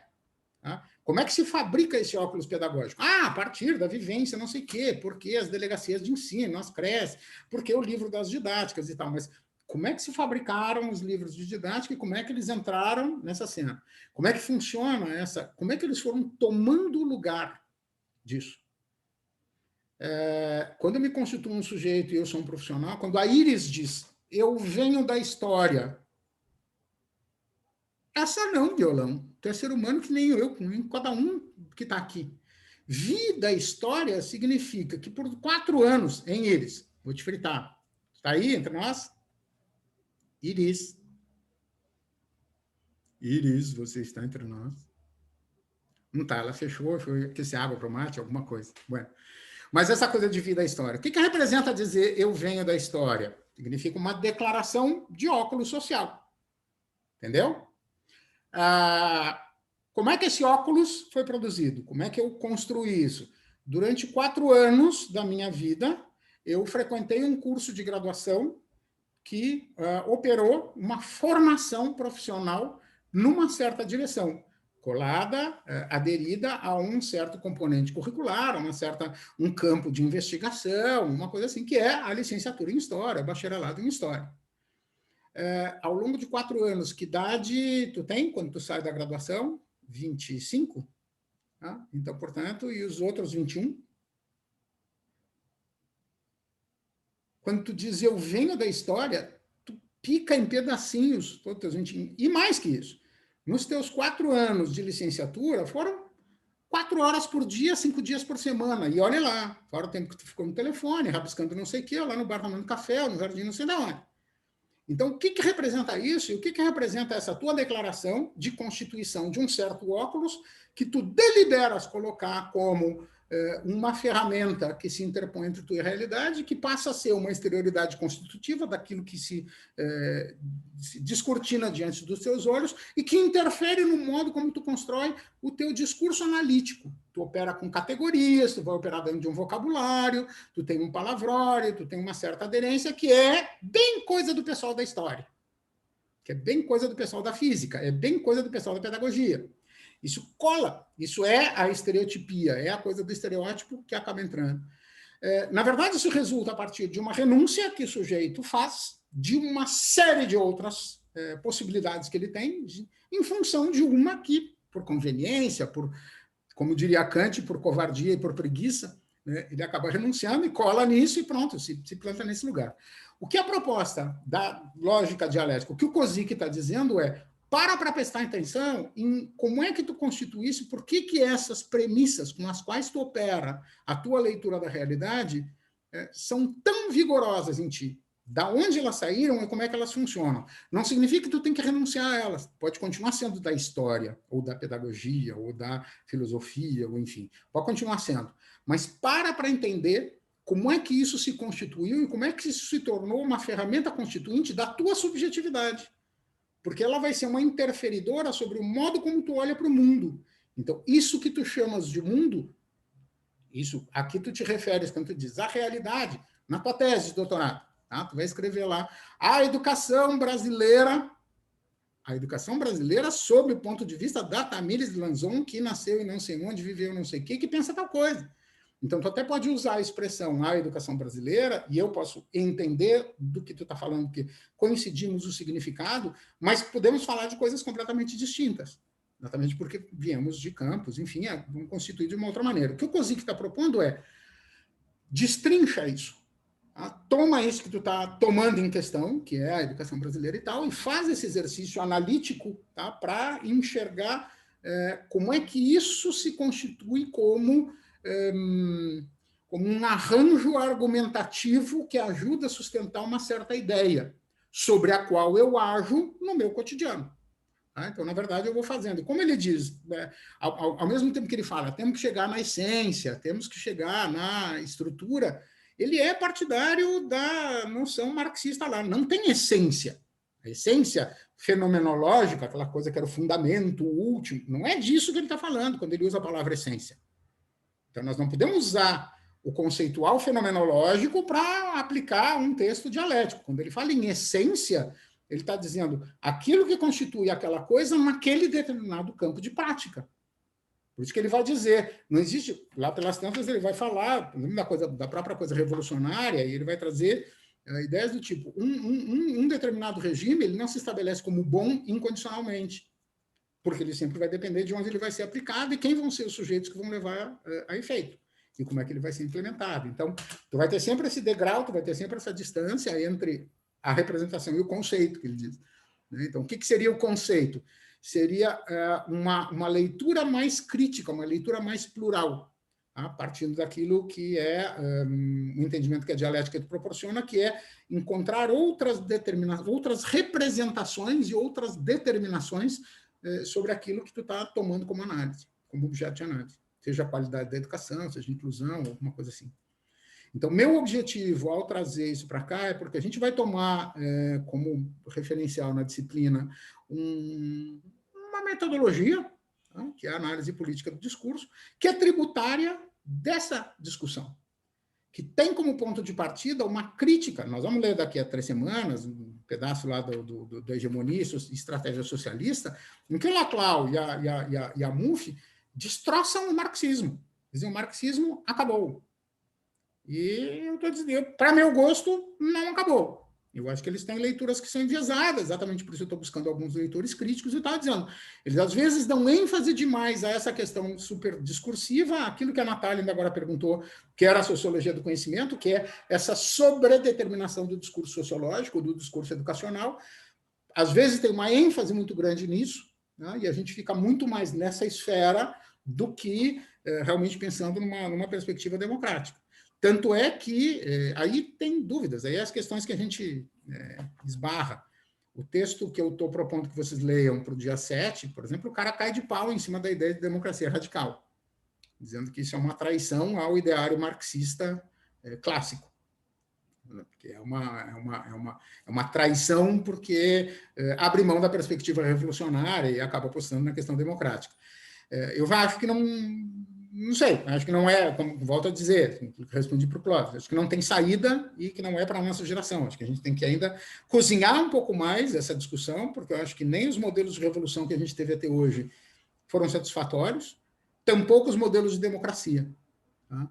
Tá? Como é que se fabrica esse óculos pedagógico? A partir da vivência, não sei o quê, porque as delegacias de ensino, as CRES, porque o livro das didáticas e tal, mas como é que se fabricaram os livros de didática e como é que eles entraram nessa cena? Como é que funciona essa? Como é que eles foram tomando o lugar disso? Quando eu me constituo um sujeito e eu sou um profissional, quando a Iris diz, eu venho da história, essa não, violão. Tu é ser humano que nem eu, nem cada um que está aqui. Vida história significa que por 4 anos, em Iris, vou te fritar, está aí entre nós? Iris. Iris, você está entre nós? Não está, ela fechou, foi aquecer água para o mate, alguma coisa. Bueno. Mas essa coisa de vida história, o que representa dizer eu venho da história? Significa uma declaração de óculos social. Entendeu? Como é que esse óculos foi produzido? Como é que eu construí isso? Durante 4 anos da minha vida, eu frequentei um curso de graduação que operou uma formação profissional numa certa direção, colada, aderida a um certo componente curricular, um campo de investigação, uma coisa assim, que é a licenciatura em História, bacharelado em História. Ao longo de 4 anos, que idade tu tem quando tu sai da graduação? 25? Tá? Então, portanto, e os outros 21? Quando tu diz eu venho da história, tu pica em pedacinhos todos os teus 21. E mais que isso, nos teus 4 anos de licenciatura, foram 4 horas por dia, 5 dias por semana. E olha lá, fora o tempo que tu ficou no telefone, rabiscando não sei o quê, lá no bar tomando café, ou no jardim não sei de onde. Então, o que representa isso? E o que representa essa tua declaração de constituição de um certo óculos que tu deliberas colocar como uma ferramenta que se interpõe entre tu e a realidade, que passa a ser uma exterioridade constitutiva daquilo que se descortina diante dos teus olhos e que interfere no modo como tu constrói o teu discurso analítico. Tu opera com categorias, tu vai operar dentro de um vocabulário, tu tem um palavrório, tu tem uma certa aderência que é bem coisa do pessoal da história, que é bem coisa do pessoal da física, é bem coisa do pessoal da pedagogia. Isso cola, isso é a estereotipia, é a coisa do estereótipo que acaba entrando. Na verdade, isso resulta a partir de uma renúncia que o sujeito faz de uma série de outras possibilidades que ele tem, em função de uma que, por conveniência, por, como diria Kant, por covardia e por preguiça, né, ele acaba renunciando e cola nisso e pronto, se planta nesse lugar. O que a proposta da lógica dialética, o que o Kozik está dizendo é para prestar atenção em como é que tu constituísse, por que essas premissas com as quais tu opera a tua leitura da realidade são tão vigorosas em ti. Da onde elas saíram e como é que elas funcionam. Não significa que tu tem que renunciar a elas. Pode continuar sendo da história, ou da pedagogia, ou da filosofia, ou enfim. Pode continuar sendo. Mas para entender como é que isso se constituiu e como é que isso se tornou uma ferramenta constituinte da tua subjetividade. Porque ela vai ser uma interferidora sobre o modo como tu olha para o mundo. Então, isso que tu chamas de mundo, isso aqui tu te referes quando tu diz a realidade, na tua tese de doutorado, tá? Tu vai escrever lá, a educação brasileira sob o ponto de vista da Tamires Lanzon, que nasceu em não sei onde, viveu não sei o quê, que pensa tal coisa. Então, tu até pode usar a expressão a educação brasileira, e eu posso entender do que tu está falando, que coincidimos o significado, mas podemos falar de coisas completamente distintas, exatamente porque viemos de campos, enfim, vamos constituir de uma outra maneira. O que o Kozik está propondo é destrincha isso, tá? Toma isso que tu está tomando em questão, que é a educação brasileira e tal, e faz esse exercício analítico, tá? Para enxergar como é que isso se constitui como um arranjo argumentativo que ajuda a sustentar uma certa ideia sobre a qual eu ajo no meu cotidiano. Tá? Então, na verdade, eu vou fazendo. E como ele diz, ao mesmo tempo que ele fala, temos que chegar na essência, temos que chegar na estrutura, ele é partidário da noção marxista lá. Não tem essência. A essência fenomenológica, aquela coisa que era o fundamento, o último, não é disso que ele está falando quando ele usa a palavra essência. Então, nós não podemos usar o conceitual fenomenológico para aplicar um texto dialético. Quando ele fala em essência, ele está dizendo aquilo que constitui aquela coisa naquele determinado campo de prática. Por isso que ele vai dizer, não existe, lá pelas tantas ele vai falar da própria coisa revolucionária, e ele vai trazer ideias do tipo, um determinado regime ele não se estabelece como bom incondicionalmente, porque ele sempre vai depender de onde ele vai ser aplicado e quem vão ser os sujeitos que vão levar a efeito, e como é que ele vai ser implementado. Então, tu vai ter sempre esse degrau, tu vai ter sempre essa distância entre a representação e o conceito, que ele diz. Então, o que seria o conceito? Seria uma leitura mais crítica, uma leitura mais plural, tá? Partindo daquilo que é o entendimento que a dialética te proporciona, que é encontrar outras representações e outras determinações sobre aquilo que tu está tomando como análise, como objeto de análise, seja a qualidade da educação, seja a inclusão, alguma coisa assim. Então, meu objetivo ao trazer isso para cá é porque a gente vai tomar como referencial na disciplina uma metodologia, tá? Que é a análise política do discurso, que é tributária dessa discussão, que tem como ponto de partida uma crítica. Nós vamos ler daqui a 3 semanas um pedaço lá da hegemonia e estratégia socialista, em que o Laclau e a Muff destroçam o marxismo. Dizem, o marxismo acabou. E eu estou dizendo, para meu gosto, não acabou. Eu acho que eles têm leituras que são enviesadas, exatamente por isso eu estou buscando alguns leitores críticos e estava dizendo, eles às vezes dão ênfase demais a essa questão super discursiva, aquilo que a Natália ainda agora perguntou, que era a sociologia do conhecimento, que é essa sobredeterminação do discurso sociológico, do discurso educacional. Às vezes tem uma ênfase muito grande nisso, né? E a gente fica muito mais nessa esfera do que realmente pensando numa perspectiva democrática. Tanto é que aí tem dúvidas, aí as questões que a gente esbarra. O texto que eu estou propondo que vocês leiam para o dia 7, por exemplo, o cara cai de pau em cima da ideia de democracia radical, dizendo que isso é uma traição ao ideário marxista clássico. Que é uma traição porque abre mão da perspectiva revolucionária e acaba apostando na questão democrática. Eu acho que não sei, acho que não é, como volto a dizer, respondi para o Clóvis, acho que não tem saída e que não é para a nossa geração. Acho que a gente tem que ainda cozinhar um pouco mais essa discussão, porque eu acho que nem os modelos de revolução que a gente teve até hoje foram satisfatórios, tampouco os modelos de democracia. Tá?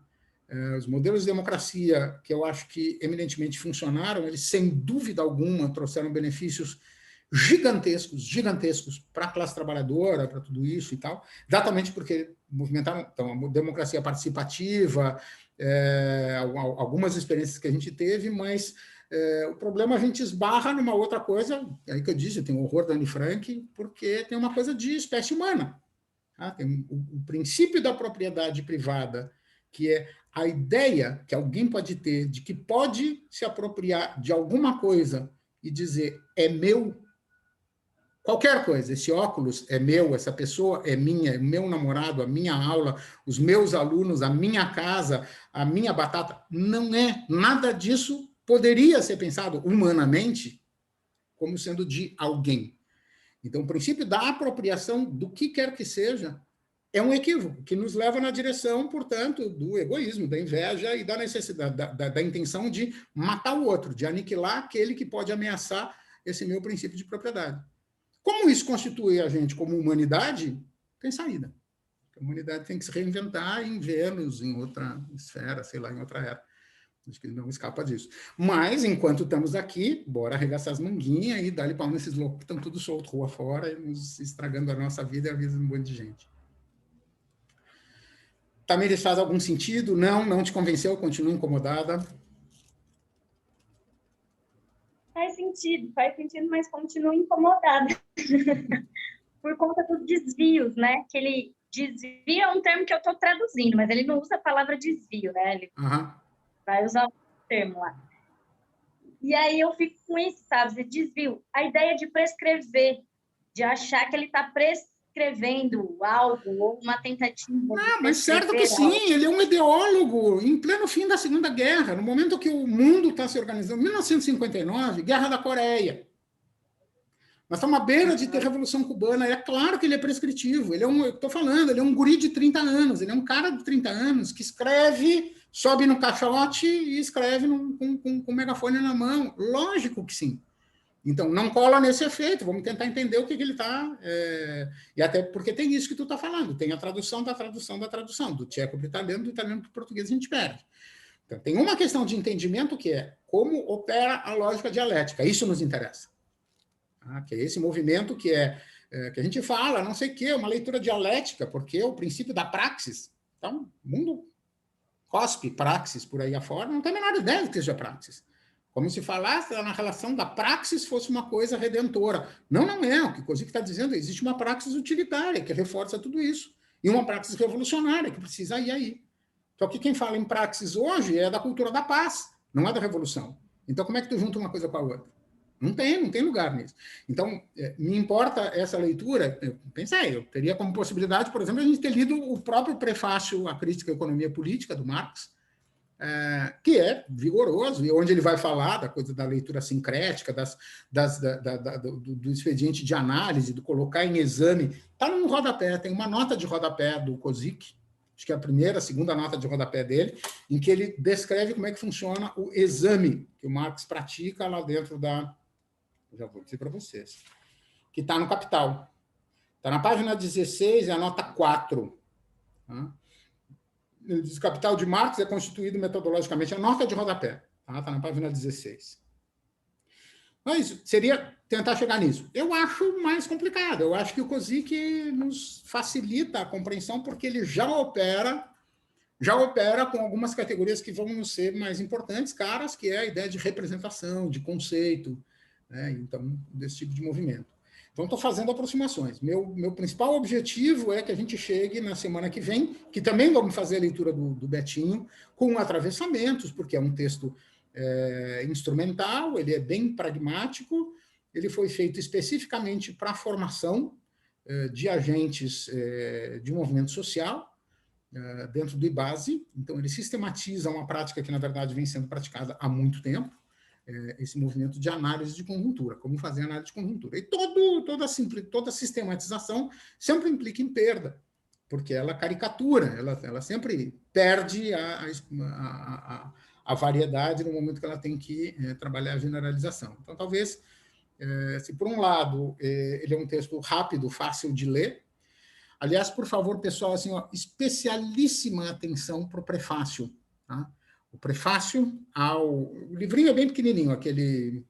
Os modelos de democracia que eu acho que eminentemente funcionaram, eles sem dúvida alguma trouxeram benefícios gigantescos para a classe trabalhadora, para tudo isso e tal, exatamente porque movimentaram então, a democracia participativa, algumas experiências que a gente teve, mas o problema a gente esbarra numa outra coisa, aí que eu disse, eu tenho horror da Anne Frank, porque tem uma coisa de espécie humana. Tá? Tem o princípio da propriedade privada, que é a ideia que alguém pode ter de que pode se apropriar de alguma coisa e dizer, é meu. Qualquer coisa, esse óculos é meu, essa pessoa é minha, é meu namorado, a minha aula, os meus alunos, a minha casa, a minha batata. Não é. Nada disso poderia ser pensado humanamente como sendo de alguém. Então, o princípio da apropriação do que quer que seja é um equívoco que nos leva na direção, portanto, do egoísmo, da inveja e da necessidade, da intenção de matar o outro, de aniquilar aquele que pode ameaçar esse meu princípio de propriedade. Como isso constitui a gente como humanidade, tem saída. A humanidade tem que se reinventar em Vênus, em outra esfera, sei lá, em outra era. Acho que não escapa disso. Mas, enquanto estamos aqui, bora arregaçar as manguinhas e dar-lhe pau nesses loucos que estão tudo solto rua fora, e nos estragando a nossa vida e a vida de um monte de gente. Tamires, faz algum sentido? Não te convenceu? Continua incomodada? Faz sentido, mas continuo incomodada. Por conta dos desvios, né? Que ele desvio é um termo que eu estou traduzindo, mas ele não usa a palavra desvio, né? Ele vai usar o termo lá. E aí eu fico com isso, sabe? Esse desvio. A ideia de prescrever, de achar que ele está prescrevendo algo, ou uma tentativa. Mas certo que sim, algo. Ele é um ideólogo em pleno fim da Segunda Guerra, no momento que o mundo está se organizando. 1959, Guerra da Coreia. Nós estamos à beira de ter Revolução Cubana, é claro que ele é prescritivo, ele é estou falando, ele é um guri de 30 anos, ele é um cara de 30 anos que escreve, sobe no caixote e escreve com o megafone na mão. Lógico que sim. Então, não cola nesse efeito, vamos tentar entender o que ele está... E até porque tem isso que tu está falando, tem a tradução da tradução da tradução, do tcheco para o italiano, do italiano para o português, a gente perde. Então, tem uma questão de entendimento que é como opera a lógica dialética, isso nos interessa. Tá? Que é esse movimento que a gente fala, não sei o quê, uma leitura dialética, porque é o princípio da praxis. Então, o mundo cospe praxis por aí afora, não tem a menor ideia do que seja praxis. Como se falasse na relação da praxis fosse uma coisa redentora. Não é. O que o Kozik está dizendo, existe uma praxis utilitária que reforça tudo isso. E uma praxis revolucionária que precisa ir aí. Só que quem fala em praxis hoje é da cultura da paz, não é da revolução. Então, como é que tu junta uma coisa com a outra? Não tem lugar nisso. Então, me importa essa leitura. Eu teria como possibilidade, por exemplo, a gente ter lido o próprio prefácio à Crítica à Economia Política, do Marx, que é vigoroso, e onde ele vai falar da coisa da leitura sincrética, do expediente de análise, do colocar em exame. Está no rodapé, tem uma nota de rodapé do Kozik, acho que é a primeira, a segunda nota de rodapé dele, em que ele descreve como é que funciona o exame que o Marx pratica lá dentro da... Já vou dizer para vocês. Que está no Capital. Está na página 16, é a nota 4. Tá? Ele diz: o Capital de Marx é constituído metodologicamente, a nota de rodapé. Está na página 16. Mas seria tentar chegar nisso. Eu acho mais complicado. Eu acho que o Kozik nos facilita a compreensão, porque ele já opera com algumas categorias que vão nos ser mais importantes, caras, que é a ideia de representação, de conceito, né? Então, desse tipo de movimento. Então, estou fazendo aproximações. Meu principal objetivo é que a gente chegue na semana que vem, que também vamos fazer a leitura do Betinho, com atravessamentos, porque é um texto instrumental, ele é bem pragmático, ele foi feito especificamente para a formação de agentes de um movimento social, dentro do IBASE. Então, ele sistematiza uma prática que, na verdade, vem sendo praticada há muito tempo, esse movimento de análise de conjuntura, como fazer análise de conjuntura. E toda sistematização sempre implica em perda, porque ela caricatura, ela sempre perde a variedade no momento que ela tem que trabalhar a generalização. Então, talvez, se por um lado ele é um texto rápido, fácil de ler. Aliás, por favor, pessoal, assim, especialíssima atenção para o prefácio, tá? O prefácio o livrinho é bem pequenininho, aquele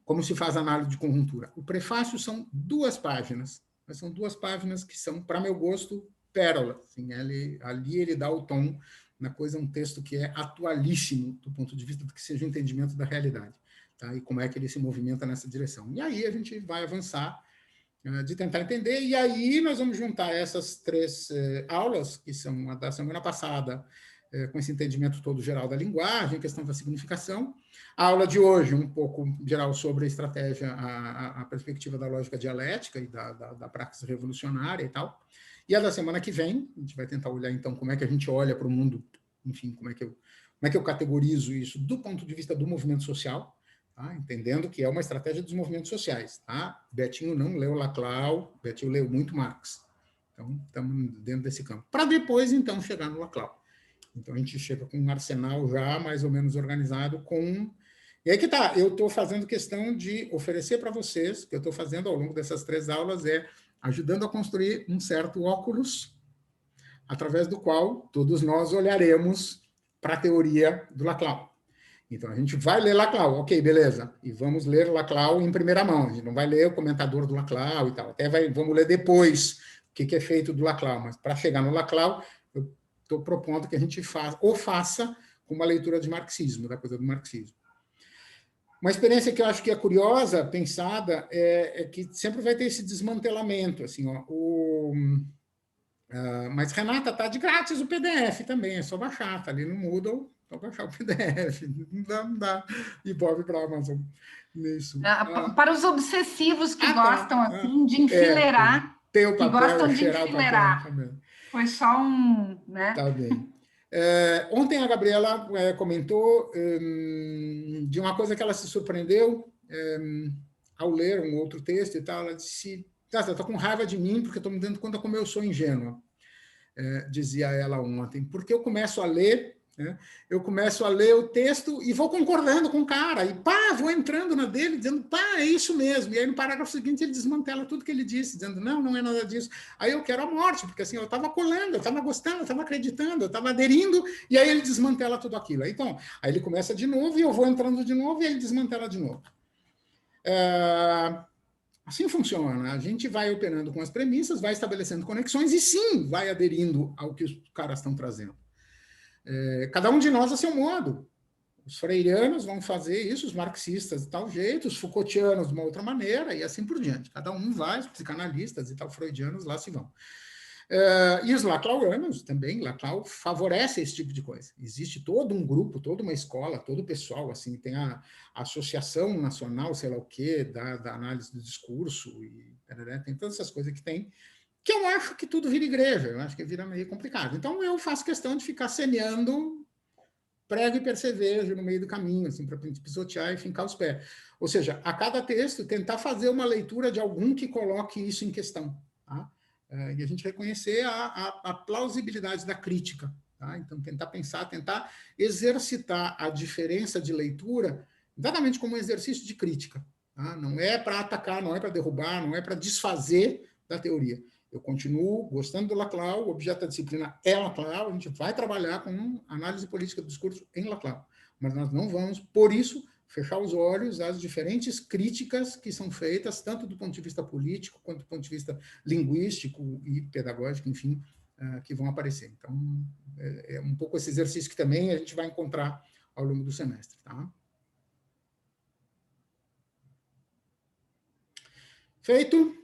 Como se faz análise de conjuntura. O prefácio são 2 páginas, mas são 2 páginas que são, para meu gosto, pérola. Assim, ali ele dá o tom na coisa, um texto que é atualíssimo do ponto de vista do que seja o entendimento da realidade, tá? E como é que ele se movimenta nessa direção. E aí a gente vai avançar de tentar entender, e aí nós vamos juntar essas 3 aulas, que são a da semana passada, com esse entendimento todo geral da linguagem, questão da significação. A aula de hoje, um pouco geral sobre a estratégia, a perspectiva da lógica dialética e da praxis revolucionária e tal. E a da semana que vem, a gente vai tentar olhar, então, como é que a gente olha para o mundo, enfim, como é que eu categorizo isso do ponto de vista do movimento social, tá? Entendendo que é uma estratégia dos movimentos sociais. Tá? Betinho não leu Laclau, Betinho leu muito Marx. Então, estamos dentro desse campo. Para depois, então, chegar no Laclau. Então, a gente chega com um arsenal já mais ou menos organizado com... E aí que tá, eu estou fazendo questão de oferecer para vocês, o que eu estou fazendo ao longo dessas 3 aulas ajudando a construir um certo óculos, através do qual todos nós olharemos para a teoria do Laclau. Então, a gente vai ler Laclau, ok, beleza, e vamos ler Laclau em primeira mão, a gente não vai ler o comentador do Laclau e tal, vamos ler depois o que é feito do Laclau, mas para chegar no Laclau, eu estou propondo que a gente faça com uma leitura de marxismo, da coisa do marxismo. Uma experiência que eu acho que é curiosa, pensada, é que sempre vai ter esse desmantelamento. Assim, mas, Renata, está de grátis o PDF também, é só baixar, está ali no Moodle, só baixar o PDF, não dá Ibope para a Amazon nisso. Para os obsessivos que gostam assim, de enfileirar, tem o papel, que gostam de enfileirar. Foi só um... Né? Tá bem. Ontem a Gabriela comentou de uma coisa que ela se surpreendeu ao ler um outro texto e tal. Ela disse: eu estou com raiva de mim porque estou me dando conta como eu sou ingênua, dizia ela ontem, porque eu começo a ler né? Eu começo a ler o texto e vou concordando com o cara, e vou entrando na dele, dizendo, é isso mesmo. E aí, no parágrafo seguinte, ele desmantela tudo que ele disse, dizendo, não é nada disso. Aí eu quero a morte, porque assim, eu estava colando, eu estava gostando, eu estava acreditando, eu estava aderindo, e aí ele desmantela tudo aquilo. Então, aí ele começa de novo, e eu vou entrando de novo, e ele desmantela de novo. Assim funciona. A gente vai operando com as premissas, vai estabelecendo conexões, e sim, vai aderindo ao que os caras estão trazendo. Cada um de nós a seu modo. Os freirianos vão fazer isso, os marxistas de tal jeito, os Foucaultianos de uma outra maneira, e assim por diante. Cada um vai, os psicanalistas e tal, freudianos, lá se vão. E os laclauanos também, Laclau favorece esse tipo de coisa. Existe todo um grupo, toda uma escola, todo o pessoal, assim, tem a Associação Nacional, sei lá o quê, da análise do discurso, e tem todas essas coisas que eu acho que tudo vira igreja, eu acho que vira meio complicado. Então, eu faço questão de ficar semeando prego e percevejo no meio do caminho, assim, para pisotear e fincar os pés. Ou seja, a cada texto, tentar fazer uma leitura de algum que coloque isso em questão, tá? E a gente reconhecer a plausibilidade da crítica, tá? Então, tentar pensar, tentar exercitar a diferença de leitura exatamente como um exercício de crítica, tá? Não é para atacar, não é para derrubar, não é para desfazer da teoria. Eu continuo gostando do Laclau, o objeto da disciplina é Laclau, a gente vai trabalhar com análise política do discurso em Laclau, mas nós não vamos, por isso, fechar os olhos às diferentes críticas que são feitas, tanto do ponto de vista político, quanto do ponto de vista linguístico e pedagógico, enfim, que vão aparecer. Então, é um pouco esse exercício que também a gente vai encontrar ao longo do semestre, tá? Feito.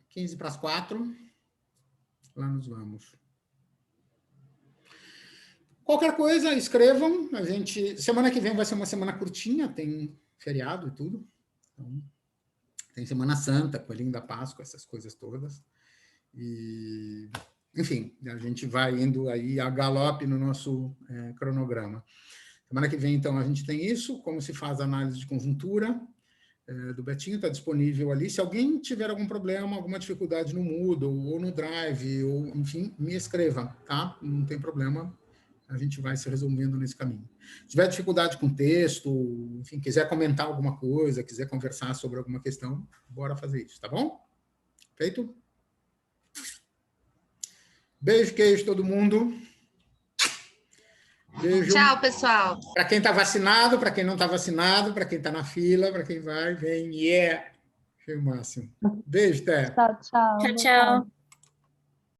15 para as 4. Lá nos vamos. Qualquer coisa, escrevam. A gente, semana que vem vai ser uma semana curtinha, tem feriado e tudo. Então, tem Semana Santa, Coelhinho da Páscoa, essas coisas todas. E, enfim, a gente vai indo aí a galope no nosso cronograma. Semana que vem, então, a gente tem isso, como se faz a análise de conjuntura do Betinho, está disponível ali. Se alguém tiver algum problema, alguma dificuldade no Moodle, ou no Drive, ou, enfim, me escreva, tá? Não tem problema, a gente vai se resolvendo nesse caminho. Se tiver dificuldade com texto, enfim, quiser comentar alguma coisa, quiser conversar sobre alguma questão, bora fazer isso, tá bom? Feito? Beijo, queijo, todo mundo. Beijo. Tchau, pessoal. Para quem está vacinado, para quem não está vacinado, para quem está na fila, para quem vai, vem, achei o máximo. Beijo, Té. Tchau, tchau. Tchau, tchau.